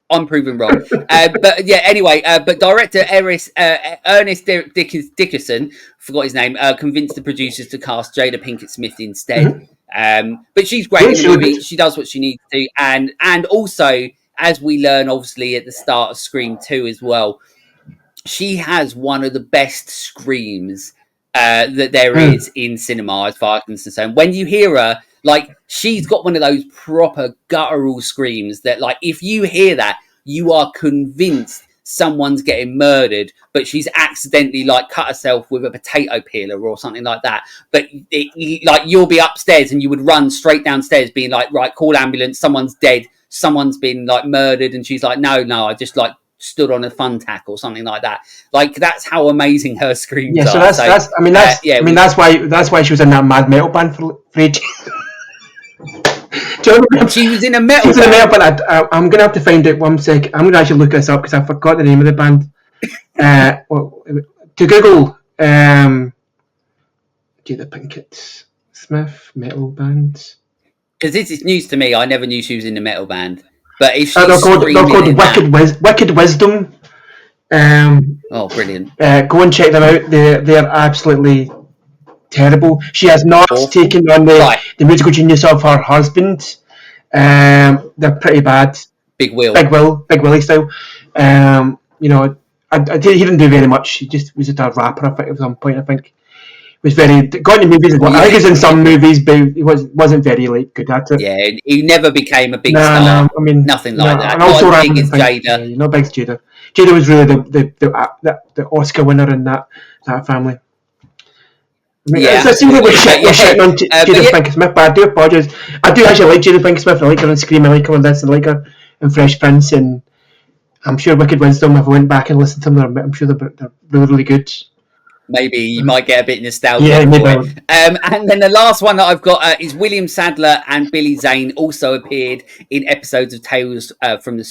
I'm proven wrong. But yeah, anyway, but director Ernest Dickerson, forgot his name, convinced the producers to cast Jada Pinkett Smith instead. Mm-hmm. But she's great Yeah, in the she looked movie. good. She does what she needs to, and also, as we learn, obviously at the start of Scream 2 as well, she has one of the best screams that there Mm. is in cinema, as far as I'm concerned. When you hear her, like, she's got one of those proper guttural screams that, like, if you hear that, you are convinced someone's getting murdered, but she's accidentally, like, cut herself with a potato peeler or something like that. But, like, you'll be upstairs and you would run straight downstairs being like, right, call ambulance, someone's dead, someone's been, like, murdered. And she's like, no, I just, like, stood on a fun tack or something like that. Like, that's how amazing her screams Yeah, so are. that's So that's. I mean, that's. yeah, I mean, that's why she was in that mad metal band for ages. Do you remember? she was in a She metal was in a metal band. band. I'm gonna have to find it one sec. I'm gonna actually look this up because I forgot the name of the band. Well, to Google, Jada Pinkett Smith metal band. Because this is news to me. I never knew she was in a metal band. But if They're she's called screaming in that, Wicked Wisdom. Um, oh, brilliant. Go and check them out. They're absolutely terrible. She has not Awful. taken on Right. the musical genius of her husband. They're pretty bad. Big Will. Big Willie style. You know, he didn't do very much. He just was just a rapper. I think at some point. I think was very got into movies. I think he was in some movies, but he wasn't very like good at it. Yeah, he never became a big No, star. I mean, Nothing no, like that. and Not also as I big as think, yeah, Jada. not big as Jada. Jada was really the Oscar winner in that family. I mean, Yeah, it seems like absolutely. But we're yeah, shitting on but Jada yeah, Pinkett Smith, but I do apologise. I do actually like Jada Pinkett Smith. I like her in Scream, I like her in this, I like her in Fresh Prince, and I'm sure Wicked Wisdom, if I went back and listened to them, I'm sure they're really, really good. maybe you might get a bit Yeah, nostalgic maybe for I it. would. And then the last one that I've got is William Sadler and Billy Zane also appeared in episodes of Tales from the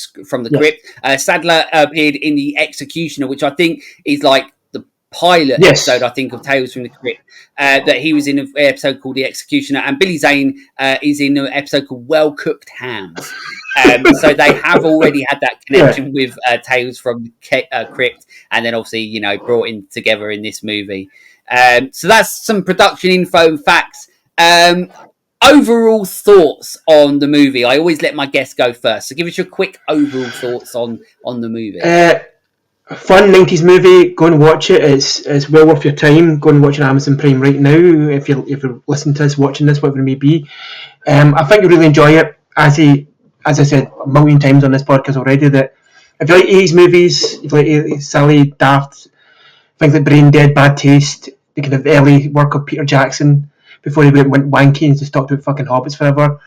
Yes. Crypt. Sadler appeared in The Executioner, which I think is like the pilot episode, Yes. I think, of Tales from the Crypt. That he was in an episode called The Executioner, and Billy Zane is in an episode called Well Cooked Hams. So they have already had that Yeah. connection with Tales from the Crypt, and then obviously, you know, brought in together in this movie. So that's some production info and facts. Overall thoughts on the movie. I always let my guests go first, so give us your quick overall thoughts on the movie. Fun 90s movie. Go and watch it. It's well worth your time. Go and watch it on Amazon Prime right now. If you're listening to this, watching this, whatever it may be. I think you'll really enjoy it. As I said a million times on this podcast already, that if you like 80s movies, if you like 80s, silly, daft, things like Brain Dead, Bad Taste, the kind of early work of Peter Jackson before he went wanky and just talked about fucking hobbits forever.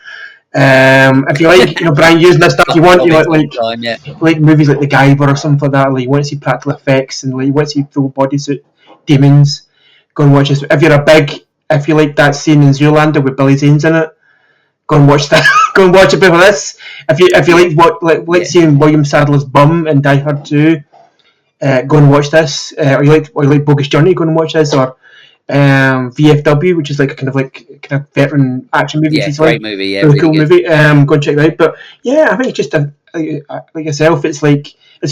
If you like, Brian using this stuff, you want, Time, yeah. like movies like The Guyver or something like that. Like you want to see practical effects and like you want to see full bodysuit demons. Go and watch this. If you like that scene in Zoolander with Billy Zane's in it, go and watch that. Go and watch a bit of this. If you like seeing William Sadler's bum in Die Hard 2, go and watch this. Or you like Bogus Journey, go and watch this. Or VFW, which is like a kind of veteran action movie. Yeah, great movie. Yeah, really really cool good. movie. Go and check that out. But yeah, I think it's just like yourself. It's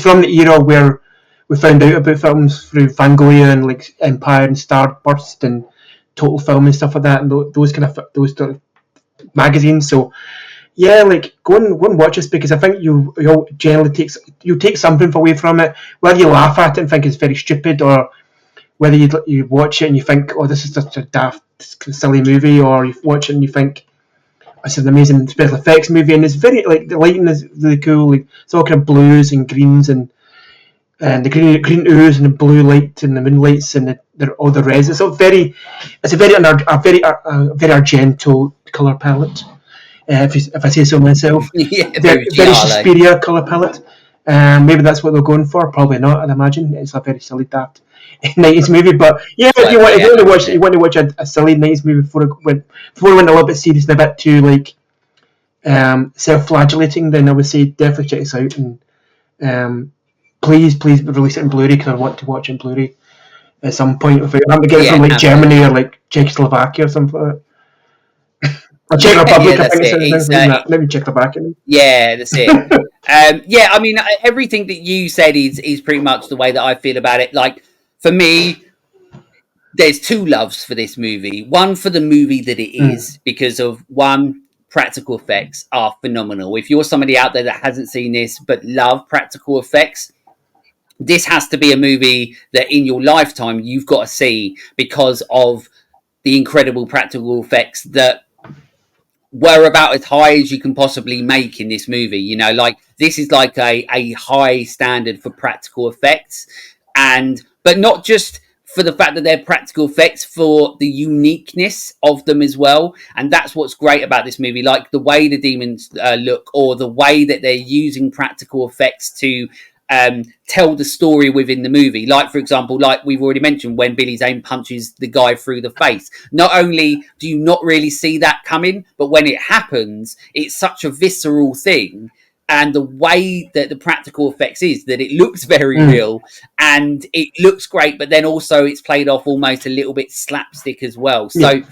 from the era where we found out about films through Fangoria and like Empire and Starburst and Total Film and stuff like that, and those sort of magazines. So yeah, like go and watch this because I think you'll generally take something away from it, whether you laugh at it and think it's very stupid, or whether you watch it and you think, oh, this is such a daft, silly movie, or you watch it and you think, it's an amazing special effects movie, and it's very, like, the lighting is really cool, like, it's all kind of blues and greens, and the green ooze and the blue light and the moonlights and all the reds. It's a very Argento colour palette, if I say so myself. Yeah, Very giallo. Suspiria colour palette. Maybe that's what they're going for. Probably not. I'd imagine it's a very silly, daft 90s movie. But yeah, if you want to watch a silly 90s movie before it went a little bit serious and a bit too like self-flagellating, then I would say definitely check this out. And please release it in Blu-ray because I want to watch it in Blu-ray at some point. If I'm to get it from like absolutely. Germany or like Czechoslovakia or something like that. Or Czech Yeah, Republic, I that's think it. it's maybe Czechoslovakia. Yeah, that's it. Yeah, I mean, everything that you said is pretty much the way that I feel about it. Like for me, there's two loves for this movie. One for the movie that it Mm. is, because of one, practical effects are phenomenal. If you're somebody out there that hasn't seen this but love practical effects, this has to be a movie that in your lifetime you've got to see because of the incredible practical effects that were about as high as you can possibly make in this movie. You know, like this is like a high standard for practical effects, and but not just for the fact that they're practical effects, for the uniqueness of them as well. And that's what's great about this movie, like the way the demons look, or the way that they're using practical effects to tell the story within the movie. Like, for example, like we've already mentioned, when Billy Zane punches the guy through the face. Not only do you not really see that coming, but when it happens, it's such a visceral thing. And the way that the practical effects is that it looks very Mm. real and it looks great, but then also it's played off almost a little bit slapstick as well. Yeah. So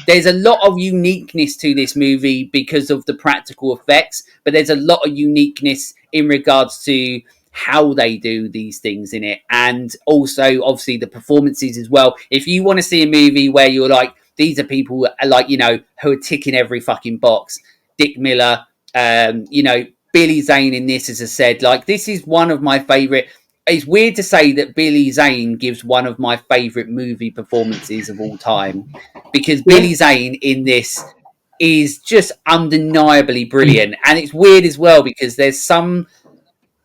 there's a lot of uniqueness to this movie because of the practical effects, but there's a lot of uniqueness in regards to how they do these things in it, and also obviously the performances as well. If you want to see a movie where you're like, these are people like, you know, who are ticking every fucking box, Dick Miller, you know, Billy Zane in this, as I said, like this is one of my favorite. It's weird to say that Billy Zane gives one of my favorite movie performances of all time, because Yeah. Billy Zane in this is just undeniably Mm. brilliant. And it's weird as well because there's some,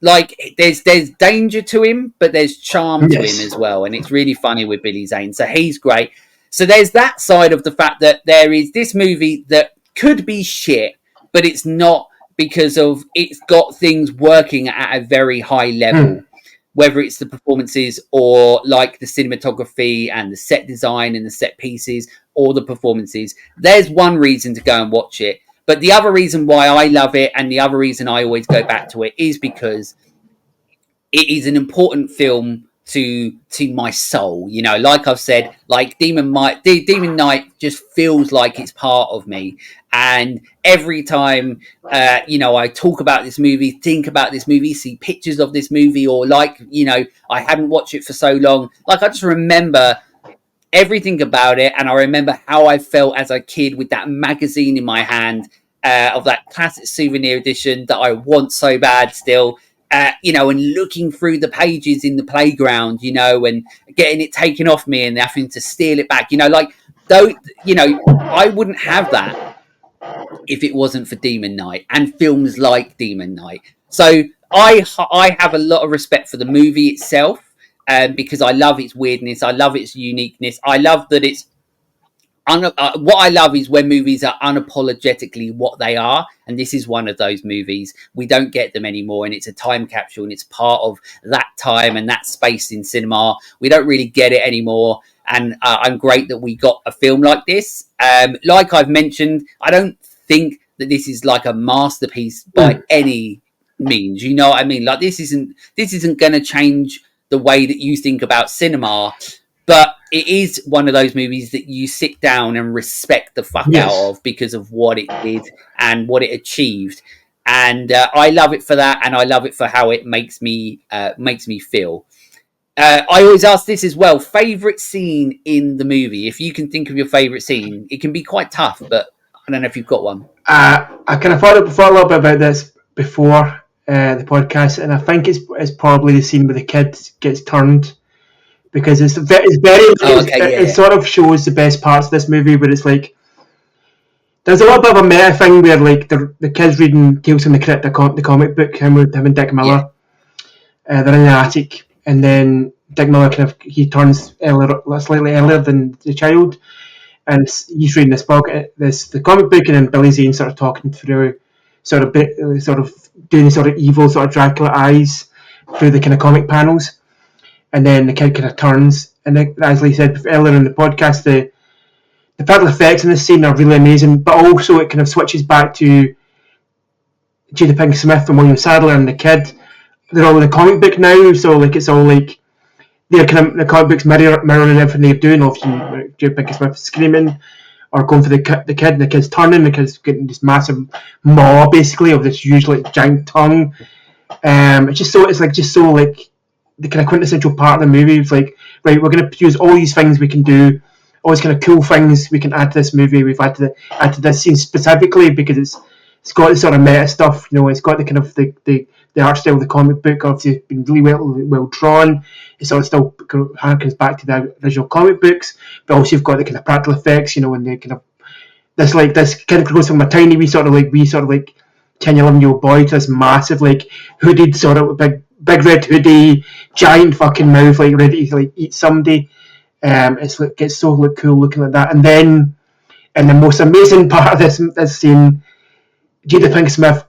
like there's danger to him, but there's charm to him Yes. as well, and it's really funny with Billy Zane. So he's great. So there's that side of the fact that there is this movie that could be shit, but it's not, because of it's got things working at a very high Mm. level, whether it's the performances or like the cinematography and the set design and the set pieces or the performances. There's one reason to go and watch it. But the other reason why I love it, and the other reason I always go back to it, is because it is an important film to my soul. You know, like I've said, like Demon Knight just feels like it's part of me. And every time, you know, I talk about this movie, think about this movie, see pictures of this movie, or like, you know, I hadn't watched it for so long, like I just remember everything about it, and I remember how I felt as a kid with that magazine in my hand, of that classic souvenir edition that I want so bad still. You know, and looking through the pages in the playground, you know, and getting it taken off me and having to steal it back, you know, like though, you know, I wouldn't have that if it wasn't for Demon Knight and films like Demon Knight. So I have a lot of respect for the movie itself, because I love its weirdness, I love its uniqueness, I love that it's what I love is when movies are unapologetically what they are, and this is one of those movies. We don't get them anymore, and it's a time capsule, and it's part of that time and that space in cinema. We don't really get it anymore, and I'm great that we got a film like this. Like I've mentioned, I don't think that this is like a masterpiece by Mm. any means. You know what I mean? Like this isn't going to change the way that you think about cinema, but it is one of those movies that you sit down and respect the fuck out Yes. of because of what it did and what it achieved. And I love it for that, and I love it for how it makes me feel. I always ask this as well: favorite scene in the movie. If you can think of your favorite scene, it can be quite tough, but I don't know if you've got one. I kind of thought a little bit about this before the podcast, and I think it's probably the scene where the kid gets turned, because it's very Oh, okay, it yeah, sort of shows the best parts of this movie, where it's like there's a little bit of a meta thing where like the kids reading Tales from the Crypt, the comic book, him and Dick yeah, Miller, they're in the attic, and then Dick Miller he turns slightly earlier than the child, and he's reading this book, the comic book, and then Billy Zane sort of talking through, sort of doing sort of evil sort of Dracula eyes through the kind of comic panels, and then the kid kind of turns, and then, as Lee said earlier in the podcast, the visual effects in this scene are really amazing, but also it kind of switches back to Jada Pinkett Smith and William Sadler and the kid. They're all in the comic book now, so like it's all like they're kind of the comic books mirroring everything they're doing. Often Jada Pinkett Smith screaming or going for the kid, and the kid's turning, the kid's getting this massive maw basically of this huge like giant tongue, It's just so the kind of quintessential part of the movie. It's like, right, we're going to use all these things we can do, all these kind of cool things we can add to this movie. We've add to this scene specifically because it's got the sort of meta stuff. It's got the kind of the art style of the comic book. Obviously, it's been really well drawn. It sort of still harkens back to the original comic books, but also you've got the kind of practical effects. And they kind of this kind of goes from a tiny wee sort of like 10, 11-year-old boy to this massive like hooded sort of big red hoodie, giant fucking mouth, like ready to like eat somebody. Gets so cool looking like that, and then in the most amazing part of this scene, Jada Pinkett Smith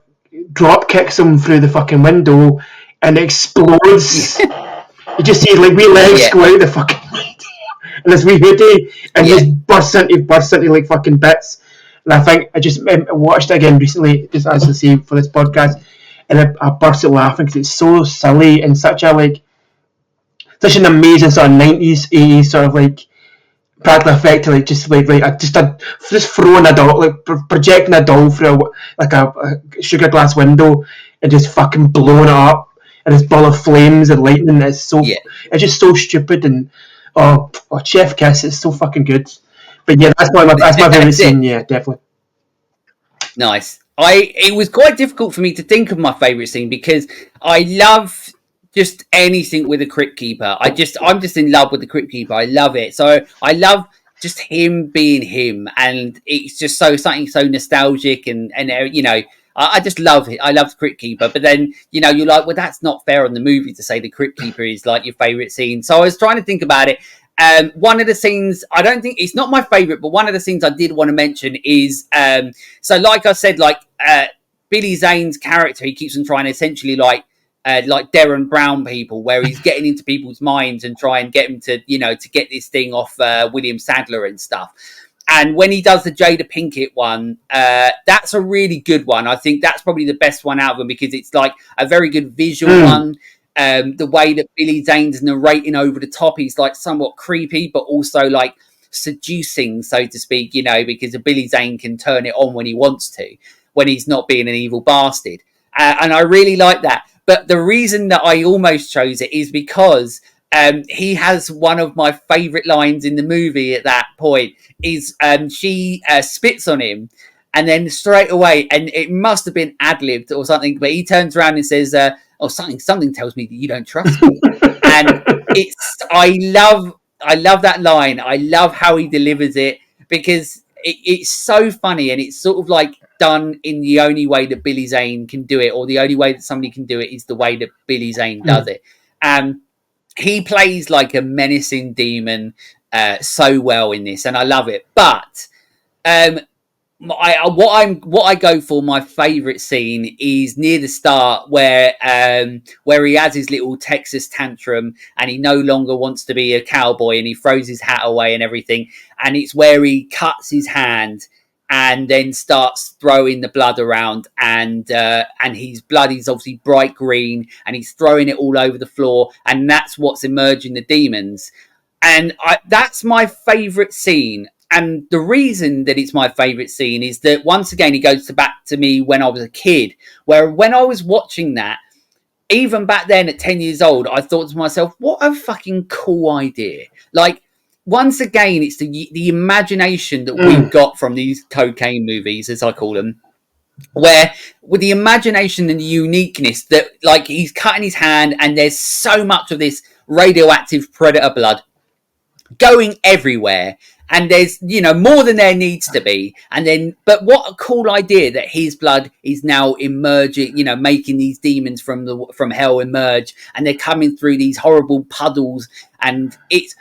drop kicks him through the fucking window and explodes. You just see like wee legs go out the fucking window, and this wee hoodie, and just bursts into like fucking bits. And I think I just watched it again recently, just as I say for this podcast, and I burst out laughing because it's so silly and such an amazing sort of 90s, 80s sort of like practical effect to like just throwing a doll, like projecting a doll through a sugar glass window and just fucking blowing it up, and this ball of flames and lightning. It's just so stupid, and chef kiss, it's so fucking good. But yeah, that's my favorite scene. Yeah, definitely. Nice. It was quite difficult for me to think of my favourite scene because I love just anything with a crypt keeper. I'm just in love with the crypt keeper. I love it. So I love just him being him, and it's just something so nostalgic, and I just love it. I love the crypt keeper, but then you're like, well, that's not fair on the movie to say the crypt keeper is like your favourite scene. So I was trying to think about it. One of the scenes, I don't think it's not my favorite, but one of the scenes I did want to mention is so like I said, Billy Zane's character, he keeps on trying to essentially like Derren Brown people, where he's getting into people's minds and try and get them to get this thing off William Sadler and stuff. And when he does the Jada Pinkett one, that's a really good one. I think that's probably the best one out of them because it's like a very good visual one. The way that Billy Zane's narrating over the top, he's like somewhat creepy, but also like seducing, so to speak, because Billy Zane can turn it on when he wants to, when he's not being an evil bastard. And I really like that. But the reason that I almost chose it is because he has one of my favourite lines in the movie at that point is she spits on him. And then straight away, and it must have been ad-libbed or something, but he turns around and says, something tells me that you don't trust me. And I love that line. I love how he delivers it because it's so funny, and it's sort of like done in the only way that Billy Zane can do it, or the only way that somebody can do it is the way that Billy Zane does it. He plays like a menacing demon so well in this, and I love it. But what I go for, my favourite scene is near the start where he has his little Texas tantrum and he no longer wants to be a cowboy and he throws his hat away and everything, and it's where he cuts his hand and then starts throwing the blood around, and his blood is obviously bright green and he's throwing it all over the floor, and that's what's emerging the demons. And that's my favourite scene. And the reason that it's my favourite scene is that, once again, it goes back to me when I was a kid, where when I was watching that, even back then at 10 years old, I thought to myself, what a fucking cool idea. Like, once again, it's the imagination that we've got from these cocaine movies, as I call them, where with the imagination and the uniqueness that, like, he's cutting his hand and there's so much of this radioactive predator blood going everywhere, and there's more than there needs to be, and then but what a cool idea that his blood is now emerging, making these demons from hell emerge, and they're coming through these horrible puddles, and it's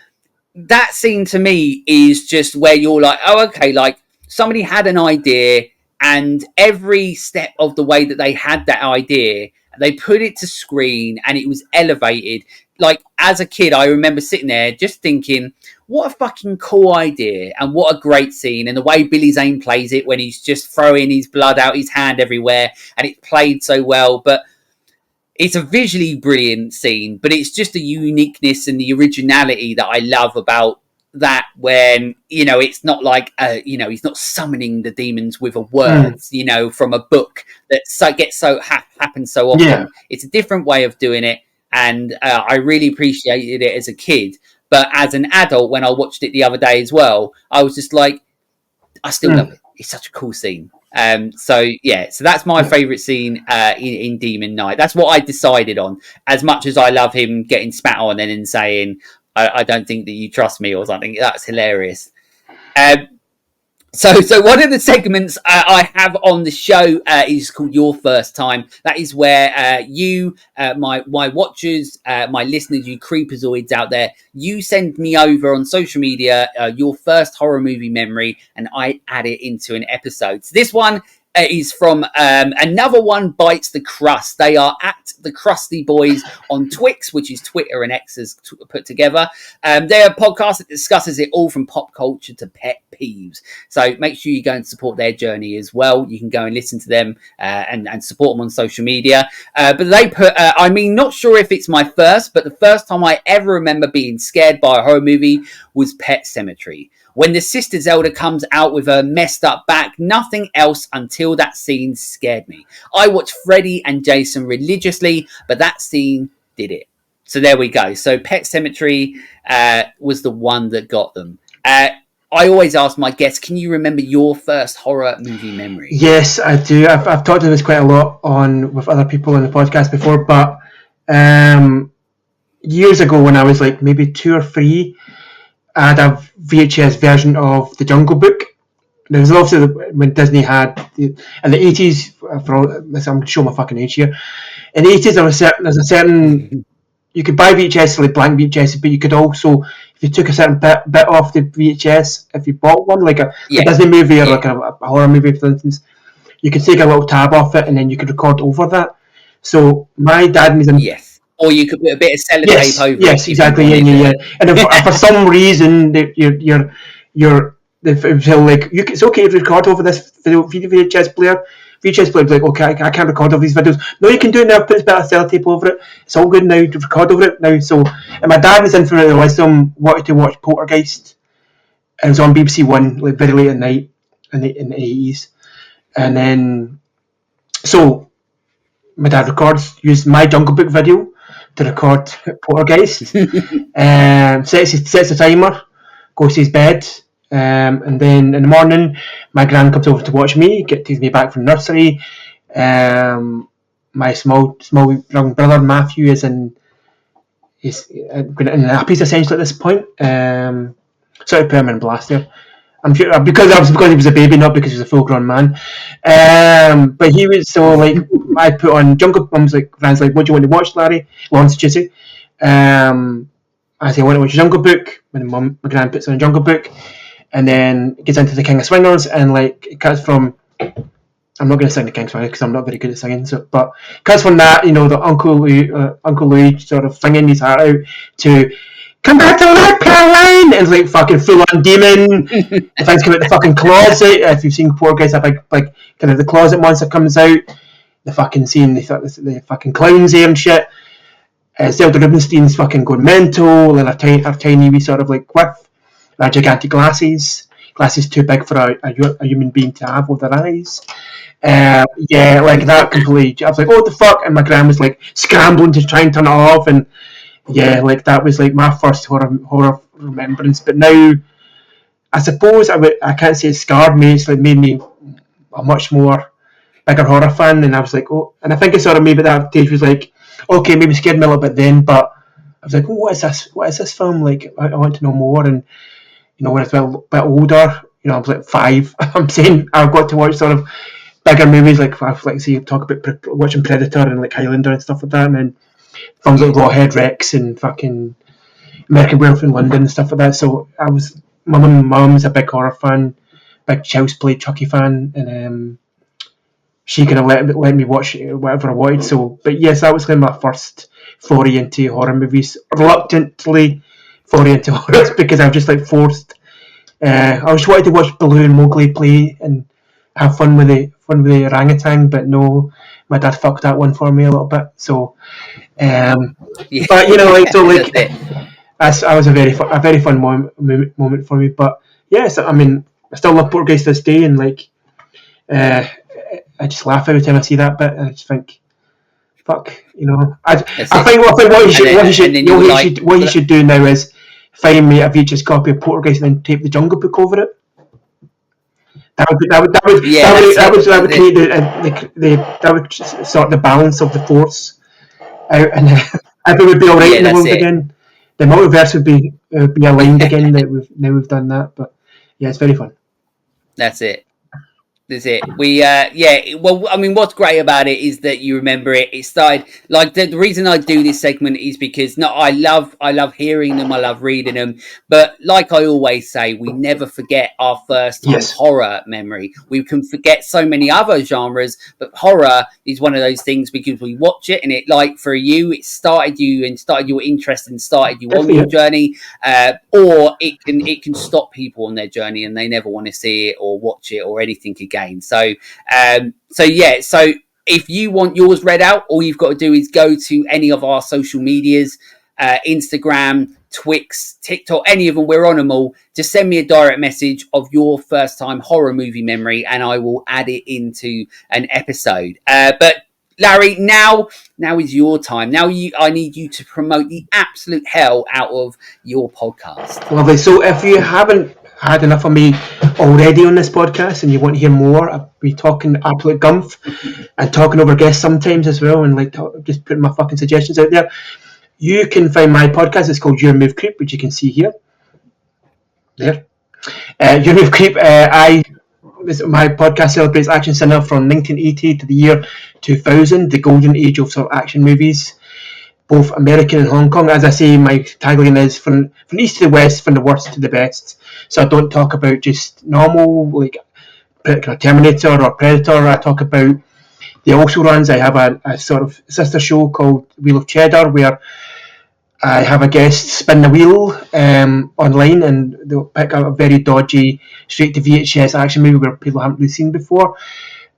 that scene to me is just where you're like, oh, okay, like somebody had an idea, and every step of the way that they had that idea, they put it to screen and it was elevated. Like, as a kid, I remember sitting there just thinking, what a fucking cool idea, and what a great scene, and the way Billy Zane plays it when he's just throwing his blood out his hand everywhere, and it's played so well. But it's a visually brilliant scene, but it's just the uniqueness and the originality that I love about that when, you know, it's not like, you know, he's not summoning the demons with a words, you know, from a book that happens so Yeah. often. It's a different way of doing it. And I really appreciated it as a kid. But as an adult, when I watched it the other day as well, I was just like, I still love it. It's such a cool scene. So yeah, so that's my favourite scene in Demon Knight. That's what I decided on. As much as I love him getting spat on and then saying, I don't think that you trust me" or something. That's hilarious. Um, so one of the segments I have on the show is called Your First Time. That is where you, my watchers, my listeners, you creepazoids out there, you send me over on social media your first horror movie memory, and I add it into an episode. So this one is from Another One Bites the Crust. They are at the Krusty Boys on Twix, which is Twitter and X has put together. They're a podcast that discusses it all from pop culture to pet peeves. So make sure you go and support their journey as well. You can go and listen to them and support them on social media. But they put, I mean, not sure if it's my first, but the first time I ever remember being scared by a horror movie was Pet Sematary. When the Sister Zelda comes out with her messed up back, nothing else until that scene scared me. I watched Freddy and Jason religiously, but that scene did it. So there we go. So Pet Sematary was the one that got them. I always ask my guests, can you remember your first horror movie memory? Yes, I do. I've talked about this quite a lot with other people on the podcast before, but years ago when I was like maybe 2 or 3, I had a VHS version of The Jungle Book. There was also when Disney had in the 80s. I'm showing my fucking age here. In the 80s, there's a certain you could buy VHS like blank VHS, but you could also, if you took a certain bit off the VHS, if you bought one like a Disney movie or like a horror movie, for instance, you could take a little tab off it and then you could record over that. So my dad was in. Yes. Or you could put a bit of sellotape over it. Yes, exactly. Yeah. And if for some reason you're like, it's okay to record over this VHS player. VHS player like, okay, I can't record over these videos. No, you can do it now. Put a bit of sellotape over it. It's all good now to record over it now. So, and my dad was in for it. The last time wanted to watch Poltergeist. It was on BBC One, like very late at night in the 80s. And then, so my dad used my Jungle Book video to record Poltergeist. Sets a timer, goes to his bed, and then in the morning, my gran comes over to watch me, takes me back from nursery. My small young brother Matthew is in nappies essentially at this point. Sorry, put him in blaster. I'm sure because he was a baby, not because he was a full grown man. But he was so like I put on Jungle. Mum's like, Gran's like, "What do you want to watch, Larry?" Wants Juicy. I say, "I want to watch Jungle Book." When my gran puts on Jungle Book, and then gets into the King of Swingers, and like it cuts from. I'm not going to sing the King of Swingers because I'm not very good at singing. So, but cuts from that, you know, the Uncle Louis sort of flinging his heart out to. Come back to life, Caroline! And it's like fucking full on demon. The things come out the fucking closet. If you've seen Poltergeist, that big, like, kind of the closet monster comes out. The fucking scene, the fucking clowns there and shit. Zelda Rubinstein's fucking going mental, and her tiny wee sort of like quiff. Her gigantic glasses. Glasses too big for a human being to have with their eyes. Yeah, like that completely. I was like, oh, what the fuck? And my gran was like scrambling to try and turn it off, and yeah, like that was like my first horror remembrance. But now, I suppose I can't say it scarred me. It's like made me a much more bigger horror fan. And I was like, oh, and I think it sort of maybe at that stage was like, okay, maybe scared me a little bit then, but I was like, oh, what is this? What is this film? Like, I want to know more. And you know, when I was a bit older, you know, I was like 5. I'm saying I've got to watch sort of bigger movies like say talk about watching Predator and like Highlander and stuff like that, and then films like Rawhead Rex and fucking American Werewolf in London and stuff like that. So my mum's a big horror fan, big Child's Play Chucky fan, and she kind of let me watch whatever I wanted. So, but yes, that was kind of my first foray into horror movies. Reluctantly foray into horrors because I was just like forced. I just wanted to watch Baloo and Mowgli play and have fun with the orangutan, but no, my dad fucked that one for me a little bit. So, but you know, like so, like that was a very fun moment for me. But yes, I mean, I still love Poltergeist to this day, and like, uh, I just laugh every time I see that bit, and I just think, fuck, you know. That's I it. think what he And should then and then you're like, what he should do now is find me a VHS copy of Poltergeist and then tape the Jungle Book over it. yeah, that's it. That That's would it. create that would sort the balance of the force out, and everything would be all right Yeah, in the that's world it. again. The multiverse would be aligned Yeah, again. That we've done that, but yeah, it's very fun. that's it. That's it. Yeah. Well, I mean, what's great about it is that you remember it. It started like the reason I do this segment is because no, I love hearing them. I love reading them. But like I always say, we never forget our first time Yes, horror memory. We can forget so many other genres, but horror is one of those things because we watch it and it like for you, it started you and started your interest and started you on definitely. your Yeah. journey. Or it can stop people on their journey and they never want to see it or watch it or anything again. So if you want yours read out, all you've got to do is go to any of our social medias, Instagram, Twix, TikTok, any of them. We're on them all. Just send me a direct message of your first time horror movie memory, and I will add it into an episode. But Larry, now is your time. I need you to promote the absolute hell out of your podcast. Lovely. So if you haven't had enough of me already on this podcast and you want to hear more, I'll be talking absolute gumph and talking over guests sometimes as well, and like just putting my fucking suggestions out there. You can find my podcast. It's called Your Move Creep, which you can see here. There. Your Move Creep. My podcast celebrates action cinema from 1980 to the year 2000, the golden age of sort of action movies, both American and Hong Kong. As I say, my tagline is from east to the west, from the worst to the best. So I don't talk about just normal like Terminator or Predator. I talk about the also runs. I have a sort of sister show called Wheel of Cheddar where I have a guest spin the wheel online and they'll pick out a very dodgy straight to VHS action movie where people haven't really seen before.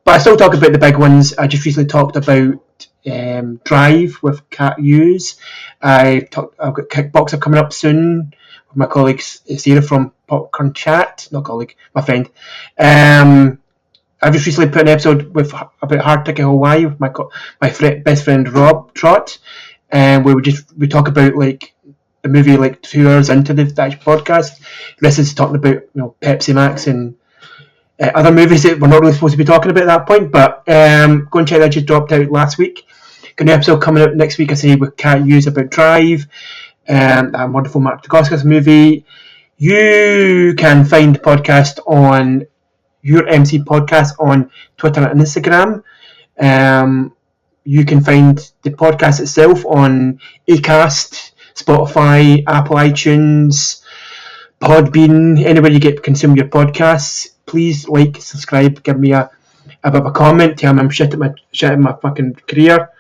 But I still talk about the big ones. I just recently talked about Drive with Cat Hughes. I've got Kickboxer coming up soon with my colleague Sarah from Popcorn Chat. Not colleague, my friend. I just recently put an episode about Hard Ticket Hawaii with my best friend Rob Trott, where we talk about like the movie like 2 hours into the actual podcast. This is talking about Pepsi Max and other movies that we're not really supposed to be talking about at that point. But go and check that. Just dropped out last week. Got an episode coming out next week. I say with Cat Hughes about Drive, that wonderful Mark Dacascos movie. You can find the podcast on your MC podcast on Twitter and Instagram. You can find the podcast itself on Acast, Spotify, Apple iTunes, Podbean, anywhere you get consume your podcasts. Please like, subscribe, give me a bit of a comment. Tell me I'm shit at my fucking career,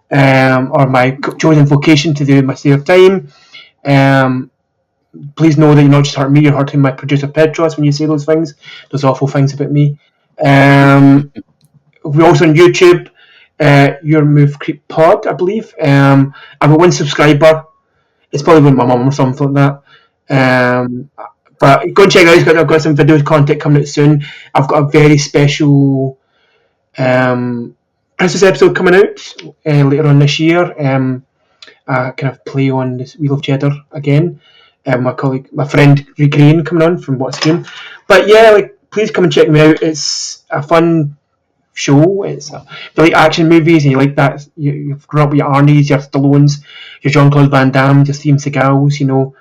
or my chosen vocation to do my spare time. Please know that you're not just hurting me, you're hurting my producer Petros when you say those things, those awful things about me. We're also on YouTube, Your Move Creep Pod, I believe. I've got one subscriber. It's probably with my mum or something like that. But go and check it out. I've got some video content coming out soon. I've got a very special Christmas episode coming out later on this year. Kind of play on this Wheel of Cheddar again. My friend Ray Green coming on from What's Game. But yeah, like please come and check me out. It's a fun show. If you like action movies and you like that, you've grown up with your Arnie's, your Stallones, your Jean-Claude Van Damme, your Steven Seagals.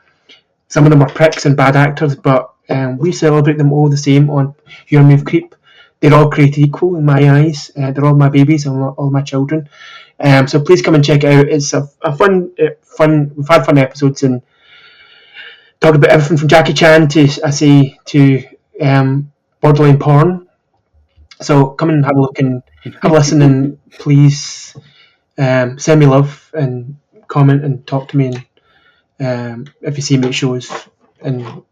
Some of them are pricks and bad actors, but we celebrate them all the same on Your Move Creep. They're all created equal in my eyes. They're all my babies and all my children. So please come and check it out. It's a fun. We've had fun episodes and talked about everything from Jackie Chan to borderline porn. So come and have a look and have a listen, and please send me love and comment and talk to me. And if you see me at shows and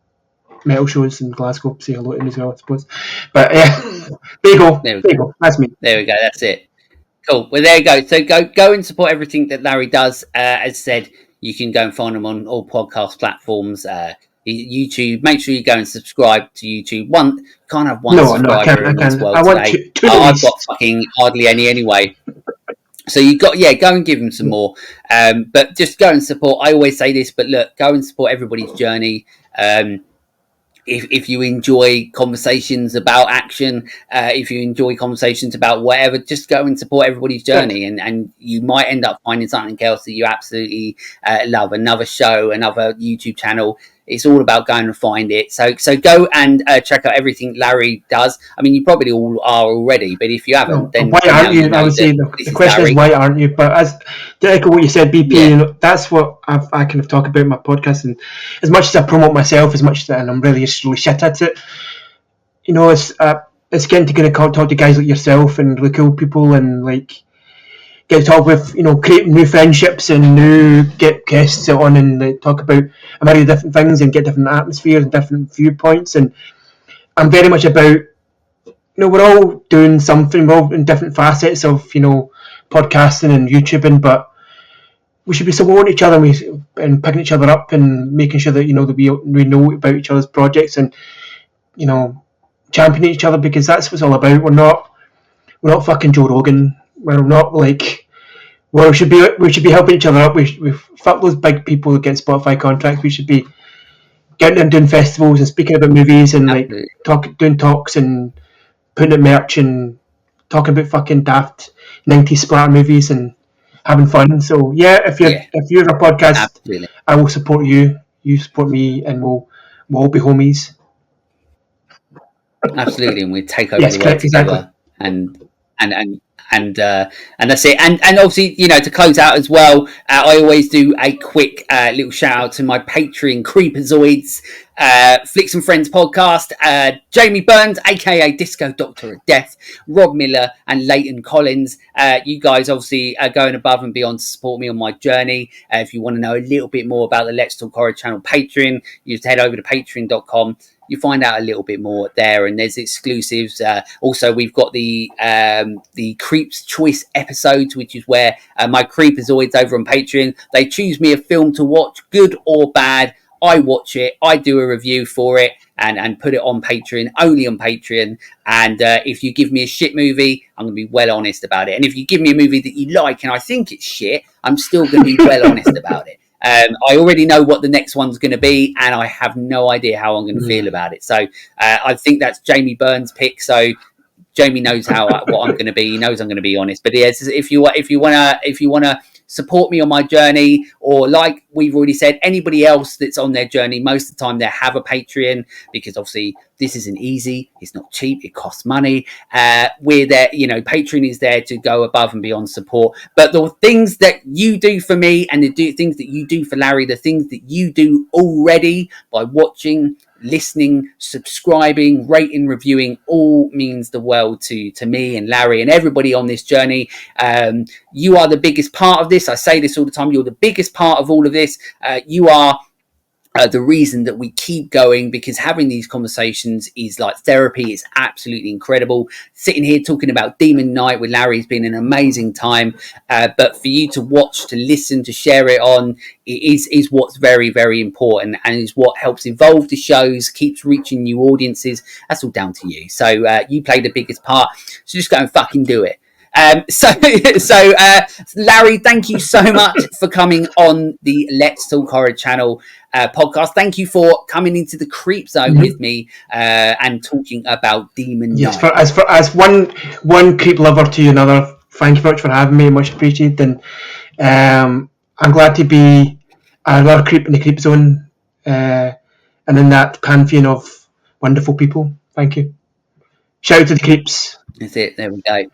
metal shows in Glasgow, say hello to me as well, I suppose. But yeah, there you go. There we There you go. go. That's me. There we go. That's it. Cool. Well, there you go. So go and support everything that Larry does. As said, You can go and find them on all podcast platforms. YouTube. Make sure you go and subscribe to YouTube. Can't have one No, I subscriber can't. I in this can't. world I want today. to the I've got least. fucking hardly any anyway. So you got go and give them some more. But just go and support. I always say this, but look, go and support everybody's journey. If you enjoy conversations about action, if you enjoy conversations about whatever, just go and support everybody's journey, and you might end up finding something else that you absolutely love. Another show, another YouTube channel. It's all about going and find it. So go and check out everything Larry does. I mean, you probably all are already, but if you haven't, No, then why aren't now you you? I know would that say the this is question is Larry. why aren't you? But as to echo what you said, BP, Yeah, that's what I kind of talk about in my podcast. And as much as I promote myself, as much as and I'm really shit at it, it's getting to kind of talk to guys like yourself and the cool people and like get to talk with create new friendships and get guests on and talk about a myriad of different things and get different atmospheres and different viewpoints. And I'm very much about we're all doing something. We're all in different facets of podcasting and YouTubing, but we should be supporting each other and picking each other up and making sure that that we know about each other's projects and you know championing each other, because that's what it's all about. We're not fucking Joe Rogan. We're not like we should be helping each other up. We fuck those big people that get Spotify contracts. We should be getting and doing festivals and speaking about movies and like absolutely. doing talks and putting out merch and talking about fucking daft 90s splatter movies and having fun. So yeah, Yeah, if you're a podcast, absolutely. I will support you. You support me, and we'll all be homies. Absolutely, and we take over Yes, the world correct, exactly. together, and and and that's it. And obviously, to close out as well, I always do a quick little shout out to my Patreon Creepazoids, Flicks and Friends podcast, Jamie Burns, aka Disco Doctor of Death, Rob Miller, and Leighton Collins. You guys obviously are going above and beyond to support me on my journey. If you want to know a little bit more about the Let's Talk Horror channel Patreon, you just head over to patreon.com. You find out a little bit more there, and there's exclusives. Also, we've got the Creeps Choice episodes, which is where my Creepazoids over on Patreon, they choose me a film to watch, good or bad. I watch it, I do a review for it, and put it on Patreon, only on Patreon. And if you give me a shit movie, I'm going to be well honest about it. And if you give me a movie that you like and I think it's shit, I'm still going to be well honest about it. I already know what the next one's going to be, and I have no idea how I'm going to feel about it. So I think that's Jamie Burns' pick. So Jamie knows what I'm going to be. He knows I'm going to be honest. But yes, if you wanna support me on my journey, or like we've already said, anybody else that's on their journey, most of the time they have a Patreon, because obviously this isn't easy. It's not cheap. It costs money. We're there. Patreon is there to go above and beyond support. But the things that you do for me and the things that you do for Larry, the things that you do already by watching, listening, subscribing, rating, reviewing, all means the world to me and Larry and everybody on this journey. You are the biggest part of this. I say this all the time. You're the biggest part of all of this. You are the reason that we keep going, because having these conversations is like therapy. It's absolutely incredible. Sitting here talking about Demon Night with Larry has been an amazing time. But for you to watch, to listen, to share it on is what's very, very important, and is what helps evolve the shows, keeps reaching new audiences. That's all down to you. So you play the biggest part. So just go and fucking do it. So Larry, thank you so much for coming on the Let's Talk Horror channel podcast. Thank you for coming into the Creep Zone with me and talking about Demon Yes, Night. as one creep lover to another. Thank you very much for having me. Much appreciated. And I'm glad to be another creep in the creep zone, and in that pantheon of wonderful people. Thank you. Shout out to the creeps. That's it. There we go.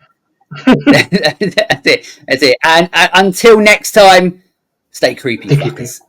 That's it. That's it. And until next time, stay creepy, Stay creepy. fuckers.